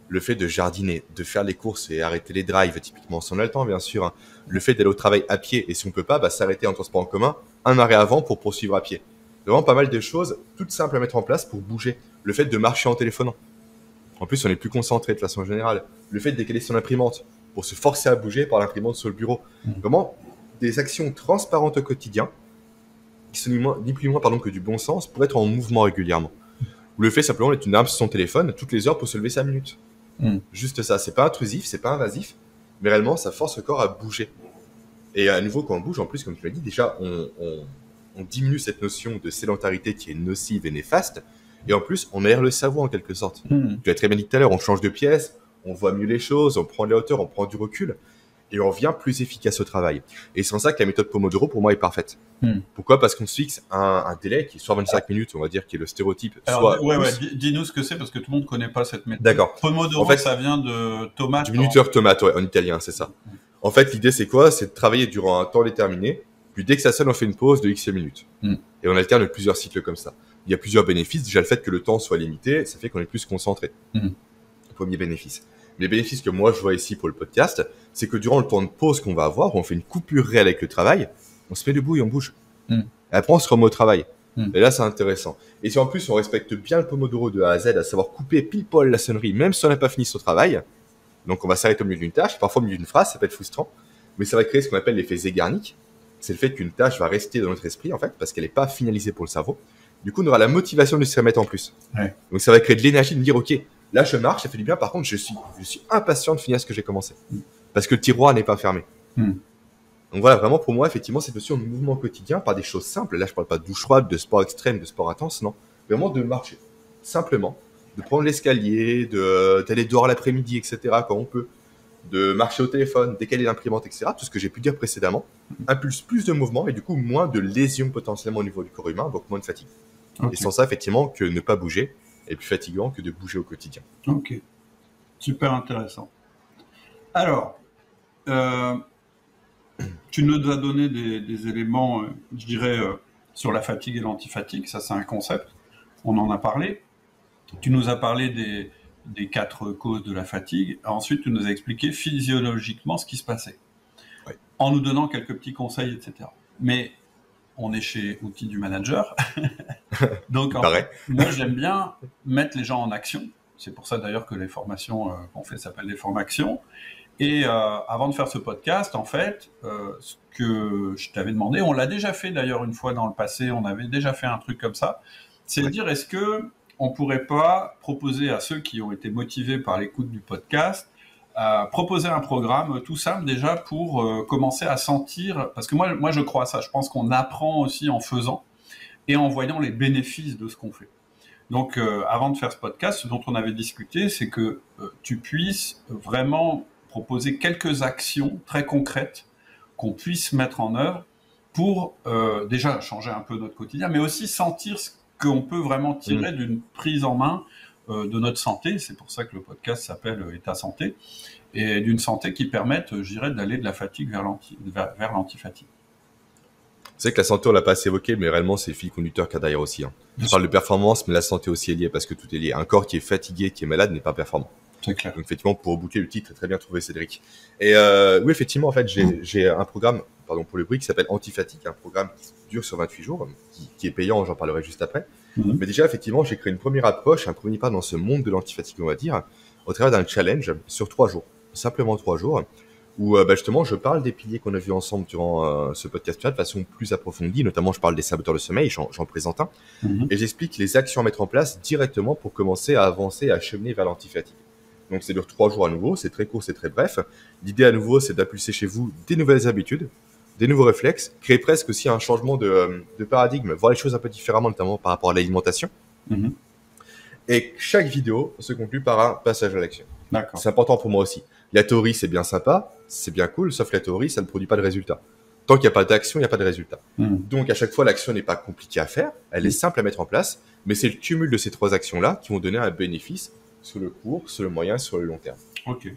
Speaker 2: Le fait de jardiner, de faire les courses et arrêter les drives, typiquement, si on a le temps, bien sûr. Hein. Le fait d'aller au travail à pied, et si on peut pas, s'arrêter en transport en commun, un arrêt avant pour poursuivre à pied. Vraiment pas mal de choses, toutes simples à mettre en place pour bouger. Le fait de marcher en téléphonant. En plus, on est plus concentré de façon générale. Le fait de décaler son imprimante pour se forcer à bouger par l'imprimante sur le bureau. Vraiment, des actions transparentes au quotidien, qui sont ni plus ni moins que du bon sens, pour être en mouvement régulièrement. Ou le fait simplement d'être une arme sur son téléphone toutes les heures pour se lever 5 minutes. Juste ça, c'est pas intrusif, c'est pas invasif, mais réellement, ça force le corps à bouger. Et à nouveau, quand on bouge, en plus, comme tu l'as dit, déjà, on diminue cette notion de sédentarité qui est nocive et néfaste, et en plus, on aère le cerveau en quelque sorte. Tu l'as très bien dit tout à l'heure, on change de pièce, on voit mieux les choses, on prend de la hauteur, on prend du recul, et on devient plus efficace au travail. Et c'est en ça que la méthode Pomodoro, pour moi, est parfaite. Pourquoi? Parce qu'on se fixe un délai qui est soit 25 minutes, on va dire, qui est le stéréotype.
Speaker 1: Alors, dis-nous ce que c'est, parce que tout le monde ne connaît pas cette méthode.
Speaker 2: D'accord.
Speaker 1: Pomodoro, en fait, ça vient de tomate.
Speaker 2: Du minuteur tomate, ouais, en italien, c'est ça. En fait, l'idée, c'est quoi? C'est de travailler durant un temps déterminé, puis dès que ça sonne, on fait une pause de X minutes. Et on alterne plusieurs cycles comme ça. Il y a plusieurs bénéfices. Déjà, le fait que le temps soit limité, ça fait qu'on est plus concentré. Premier bénéfice. Les bénéfices que moi je vois ici pour le podcast, c'est que durant le temps de pause qu'on va avoir, où on fait une coupure réelle avec le travail, on se met debout et on bouge. Et après, on se remet au travail. Et là, c'est intéressant. Et si en plus, on respecte bien le Pomodoro de A à Z, à savoir couper pile poil la sonnerie, même si on n'a pas fini son travail, donc on va s'arrêter au milieu d'une tâche, parfois au milieu d'une phrase, ça peut être frustrant, mais ça va créer ce qu'on appelle l'effet Zeigarnik. C'est le fait qu'une tâche va rester dans notre esprit, en fait, parce qu'elle n'est pas finalisée pour le cerveau. Du coup, on aura la motivation de se remettre en plus. Donc ça va créer de l'énergie de me dire, ok, là, je marche, ça fait du bien. Par contre, je suis impatient de finir ce que j'ai commencé. Parce que le tiroir n'est pas fermé. Donc voilà, vraiment, pour moi, effectivement, cette notion de mouvement quotidien par des choses simples. Là, je parle pas de douche froide, de sport extrême, de sport intense, non. Vraiment de marcher. Simplement. De prendre l'escalier, d'aller dehors l'après-midi, etc., quand on peut. De marcher au téléphone, décaler l'imprimante, etc. Tout ce que j'ai pu dire précédemment. Impulse plus de mouvement et du coup, moins de lésions potentiellement au niveau du corps humain, donc moins de fatigue. Et sans ça, effectivement, que ne pas bouger est plus fatigant que de bouger au quotidien.
Speaker 1: Ok, super intéressant. Alors, tu nous as donné des éléments, je dirais, sur la fatigue et l'antifatigue. Ça, c'est un concept. On en a parlé. Tu nous as parlé des 4 causes de la fatigue. Ensuite, tu nous as expliqué physiologiquement ce qui se passait, en nous donnant quelques petits conseils, etc. Mais on est chez Outils du Manager. Donc,
Speaker 2: Pareil.
Speaker 1: moi, j'aime bien mettre les gens en action. C'est pour ça d'ailleurs que les formations qu'on fait s'appellent des formations. Et avant de faire ce podcast, en fait, ce que je t'avais demandé, on l'a déjà fait d'ailleurs une fois dans le passé, on avait déjà fait un truc comme ça, c'est de dire est-ce que on pourrait pas proposer à ceux qui ont été motivés par l'écoute du podcast, proposer un programme tout simple déjà pour commencer à sentir, parce que moi je crois à ça, je pense qu'on apprend aussi en faisant et en voyant les bénéfices de ce qu'on fait. Donc, avant de faire ce podcast, ce dont on avait discuté, c'est que tu puisses vraiment proposer quelques actions très concrètes qu'on puisse mettre en œuvre pour déjà changer un peu notre quotidien, mais aussi sentir ce qu'on peut vraiment tirer d'une prise en main de notre santé. C'est pour ça que le podcast s'appelle État Santé, et d'une santé qui permette, je dirais, d'aller de la fatigue vers l'antifatigue.
Speaker 2: C'est vrai que la santé, on l'a pas assez évoqué, mais réellement, c'est le fil conducteur qu'il y a derrière aussi. On parle de performance, mais la santé aussi est liée parce que tout est lié. Un corps qui est fatigué, qui est malade, n'est pas performant.
Speaker 1: C'est clair.
Speaker 2: Donc, effectivement, pour boucler le titre, très bien trouvé, Cédric. Et oui, effectivement, en fait, j'ai un programme, pardon pour le bruit, qui s'appelle Antifatigue, un programme qui dure sur 28 jours, qui est payant, j'en parlerai juste après. Mais déjà, effectivement, j'ai créé une première approche, un premier pas dans ce monde de l'antifatigue, on va dire, au travers d'un challenge sur 3 jours. Simplement 3 jours. Où justement je parle des piliers qu'on a vus ensemble durant ce podcast-là de façon plus approfondie, notamment je parle des saboteurs de sommeil, j'en présente un, et j'explique les actions à mettre en place directement pour commencer à avancer, à cheminer vers l'antifatigue. Donc ça dure 3 jours à nouveau, c'est très court, c'est très bref. L'idée à nouveau, c'est d'impulser chez vous des nouvelles habitudes, des nouveaux réflexes, créer presque aussi un changement de paradigme, voir les choses un peu différemment, notamment par rapport à l'alimentation. Et chaque vidéo se conclut par un passage à l'action.
Speaker 1: D'accord.
Speaker 2: C'est important pour moi aussi. La théorie, c'est bien sympa, c'est bien cool, sauf la théorie, ça ne produit pas de résultat. Tant qu'il n'y a pas d'action, il n'y a pas de résultat. Donc, à chaque fois, l'action n'est pas compliquée à faire, elle est simple à mettre en place, mais c'est le cumul de ces 3 actions-là qui vont donner un bénéfice sur le court, sur le moyen, sur le long terme.
Speaker 1: Ok.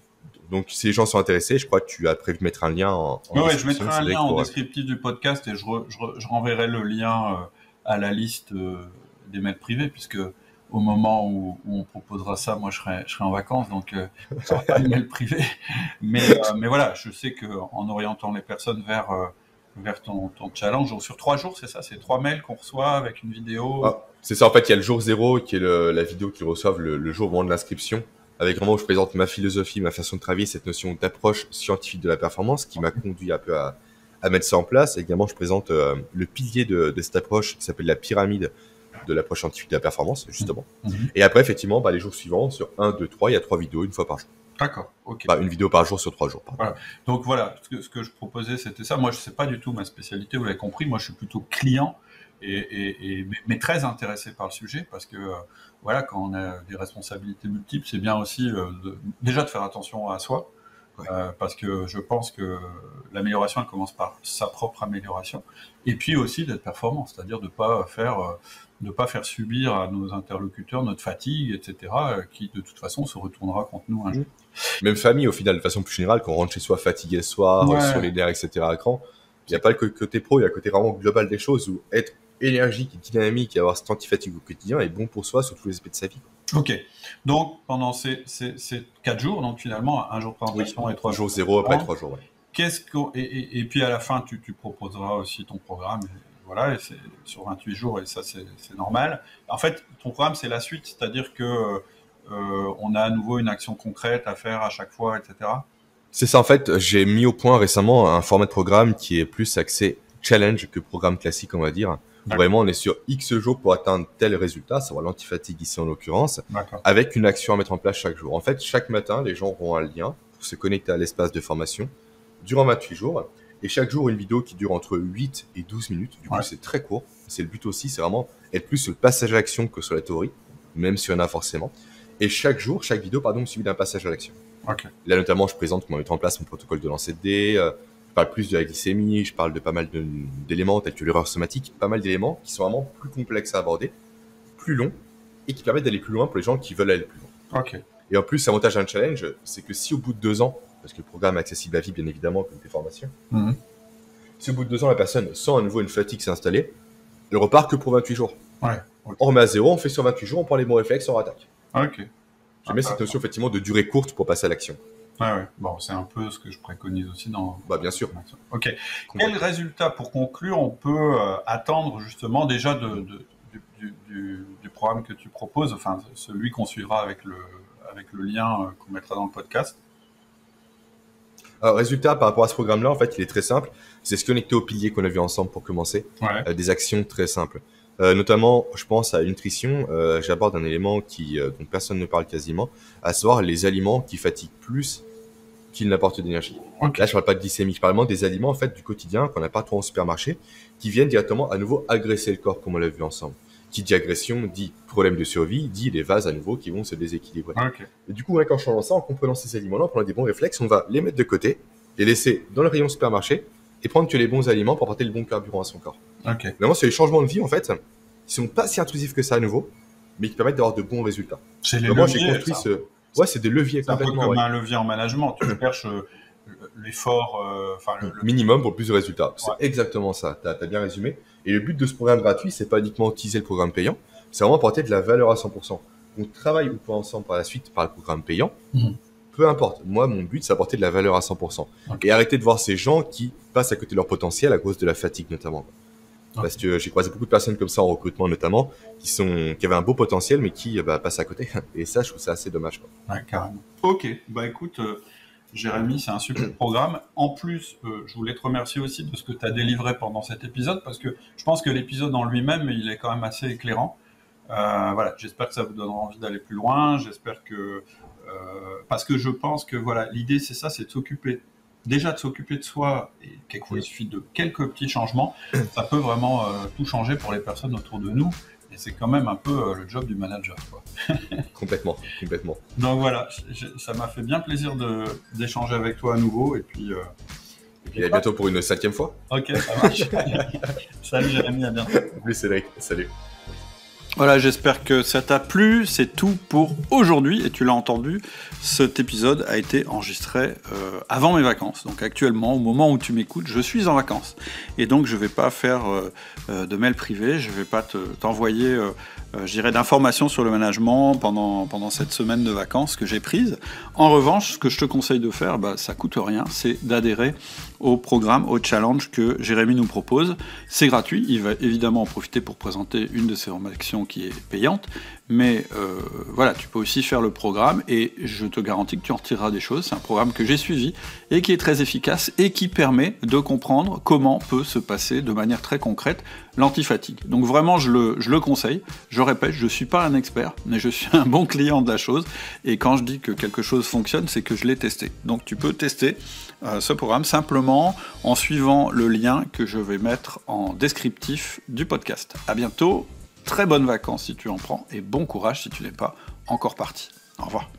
Speaker 2: Donc, si les gens sont intéressés, je crois que tu as prévu de mettre un lien en
Speaker 1: ouais, je mettrai un lien en descriptif du podcast et je renverrai le lien à la liste des mails privés, puisque au moment où on proposera ça, moi je serai en vacances, donc je serai pas de mail privé. Mais voilà, je sais qu'en orientant les personnes vers ton challenge, sur 3 jours, c'est ça, c'est 3 mails qu'on reçoit avec une vidéo.
Speaker 2: C'est ça, en fait, il y a le jour 0 qui est la vidéo qu'ils reçoivent le jour au moment de l'inscription, avec vraiment où je présente ma philosophie, ma façon de travailler, cette notion d'approche scientifique de la performance qui m'a conduit un peu à mettre ça en place. Et également, je présente le pilier de cette approche qui s'appelle la pyramide de l'approche scientifique de la performance, justement. Et après, effectivement, les jours suivants, sur 1, 2, 3, il y a 3 vidéos, une fois par jour.
Speaker 1: D'accord, ok.
Speaker 2: Une vidéo par jour sur 3 jours. Pardon.
Speaker 1: Voilà. Donc voilà, ce que je proposais, c'était ça. Moi, je sais pas du tout ma spécialité, vous l'avez compris. Moi, je suis plutôt client, mais très intéressé par le sujet, parce que voilà, quand on a des responsabilités multiples, c'est bien aussi déjà de faire attention à soi. Parce que je pense que l'amélioration, elle commence par sa propre amélioration, et puis aussi d'être performant, c'est-à-dire de pas faire subir à nos interlocuteurs notre fatigue, etc., qui de toute façon se retournera contre nous un jour.
Speaker 2: Même famille, au final, de façon plus générale, quand on rentre chez soi fatigué le soir, sur les nerfs, etc., à cran, il n'y a pas le côté pro, il y a le côté vraiment global des choses, où être énergique, dynamique et avoir cet antifatigue au quotidien est bon pour soi sur tous les aspects de sa vie.
Speaker 1: Ok. Donc, pendant ces 4 jours, donc finalement, un jour de présentation et 3 jours.
Speaker 2: Jour 0, après 3 jours,
Speaker 1: et puis à la fin, tu proposeras aussi ton programme. Voilà, et c'est sur 28 jours, et ça, c'est normal. En fait, ton programme, c'est la suite, c'est-à-dire que on a à nouveau une action concrète à faire à chaque fois, etc.
Speaker 2: C'est ça, en fait, j'ai mis au point récemment un format de programme qui est plus axé challenge que programme classique, on va dire. Vraiment, on est sur X jours pour atteindre tel résultat, savoir l'antifatigue ici en l'occurrence, avec une action à mettre en place chaque jour. En fait, chaque matin, les gens auront un lien pour se connecter à l'espace de formation durant 28 jours. Et chaque jour, une vidéo qui dure entre 8 et 12 minutes. Du coup, c'est très court. C'est le but aussi, c'est vraiment être plus sur le passage à l'action que sur la théorie, même s'il y en a forcément. Et chaque jour, chaque vidéo, suivi d'un passage à l'action. Là, notamment, je présente comment mettre en place mon protocole de lancer de dés. Je parle plus de la glycémie, je parle de pas mal d'éléments tels que l'erreur somatique, pas mal d'éléments qui sont vraiment plus complexes à aborder, plus longs, et qui permettent d'aller plus loin pour les gens qui veulent aller plus loin. Et en plus, l'avantage d'un challenge, c'est que si au bout de 2 ans, parce que le programme est accessible à vie, bien évidemment, comme tes formations, si au bout de 2 ans, la personne sent à nouveau une fatigue s'installer, elle repart que pour 28 jours. On remet à 0, on fait sur 28 jours, on prend les bons réflexes, on rattaque. J'aime bien cette notion, effectivement, de durée courte pour passer à l'action.
Speaker 1: Ouais. Bon, c'est un peu ce que je préconise aussi dans...
Speaker 2: Bah, bien sûr.
Speaker 1: Ok. Quel résultat, pour conclure, on peut attendre justement déjà du programme que tu proposes, enfin celui qu'on suivra avec le lien qu'on mettra dans le podcast?
Speaker 2: Alors, résultat, par rapport à ce programme-là, en fait, il est très simple. C'est se connecter aux piliers qu'on a vu ensemble pour commencer.
Speaker 1: Ouais.
Speaker 2: Des actions très simples. Notamment, je pense à nutrition. J'aborde un élément dont personne ne parle quasiment, à savoir les aliments qui fatiguent plus qu'ils n'apportent d'énergie.
Speaker 1: Okay.
Speaker 2: Là, je parle pas de glycémie, je parle vraiment des aliments en fait du quotidien qu'on n'a pas trop en supermarché, qui viennent directement à nouveau agresser le corps, comme on l'a vu ensemble. Qui dit agression, dit problème de survie, dit les vases à nouveau qui vont se déséquilibrer.
Speaker 1: Okay.
Speaker 2: Et du coup, en changeant ça, en comprenant ces aliments-là, en prenant des bons réflexes, on va les mettre de côté, les laisser dans le rayon supermarché et prendre que les bons aliments pour apporter le bon carburant à son corps.
Speaker 1: Okay.
Speaker 2: Vraiment, c'est les changements de vie en fait, qui sont pas si intrusifs que ça à nouveau, mais qui permettent d'avoir de bons résultats.
Speaker 1: C'est les
Speaker 2: vraiment,
Speaker 1: leviers,
Speaker 2: j'ai construit ce... Ouais, c'est des leviers complètement.
Speaker 1: C'est un peu comme un levier en management. Tu cherches l'effort,
Speaker 2: le minimum pour plus de résultats. C'est exactement ça. T'as bien résumé. Et le but de ce programme gratuit, c'est pas uniquement utiliser le programme payant, c'est vraiment apporter de la valeur à 100%. On travaille ou pas ensemble par la suite par le programme payant, peu importe. Moi, mon but, c'est apporter de la valeur à 100%. Et arrêter de voir ces gens qui passent à côté de leur potentiel à cause de la fatigue notamment. Parce que j'ai croisé beaucoup de personnes comme ça en recrutement notamment, qui avaient un beau potentiel mais qui passent à côté. Et ça, je trouve ça assez dommage.
Speaker 1: Ouais, carrément. Ok, bah écoute, Jérémy, c'est un super programme. En plus, je voulais te remercier aussi de ce que tu as délivré pendant cet épisode, parce que je pense que l'épisode en lui-même, il est quand même assez éclairant. Voilà, j'espère que ça vous donnera envie d'aller plus loin. J'espère que... parce que je pense que voilà, l'idée, c'est ça, c'est de s'occuper de soi, et quelquefois il suffit de quelques petits changements, ça peut vraiment tout changer pour les personnes autour de nous, et c'est quand même un peu le job du manager, quoi.
Speaker 2: Complètement.
Speaker 1: Donc voilà, ça m'a fait bien plaisir d'échanger avec toi à nouveau, et puis
Speaker 2: à bientôt pour une 5e fois.
Speaker 1: Ok, ça marche. Salut Jérémy, à bientôt.
Speaker 2: Salut Cédric, salut.
Speaker 1: Voilà, j'espère que ça t'a plu. C'est tout pour aujourd'hui. Et tu l'as entendu, cet épisode a été enregistré avant mes vacances. Donc actuellement, au moment où tu m'écoutes, je suis en vacances. Et donc, je ne vais pas faire de mail privé. Je ne vais pas t'envoyer d'informations sur le management pendant cette semaine de vacances que j'ai prise. En revanche, ce que je te conseille de faire, ça ne coûte rien, c'est d'adhérer au programme, au challenge que Jérémy nous propose. C'est gratuit, il va évidemment en profiter pour présenter une de ses formations qui est payante, mais voilà, tu peux aussi faire le programme et je te garantis que tu en retireras des choses. C'est un programme que j'ai suivi et qui est très efficace et qui permet de comprendre comment peut se passer de manière très concrète l'antifatigue. Donc vraiment, je le conseille. Je répète, je ne suis pas un expert, mais je suis un bon client de la chose. Et quand je dis que quelque chose fonctionne, c'est que je l'ai testé. Donc tu peux tester ce programme simplement en suivant le lien que je vais mettre en descriptif du podcast. À bientôt, très bonnes vacances si tu en prends, et bon courage si tu n'es pas encore parti. Au revoir.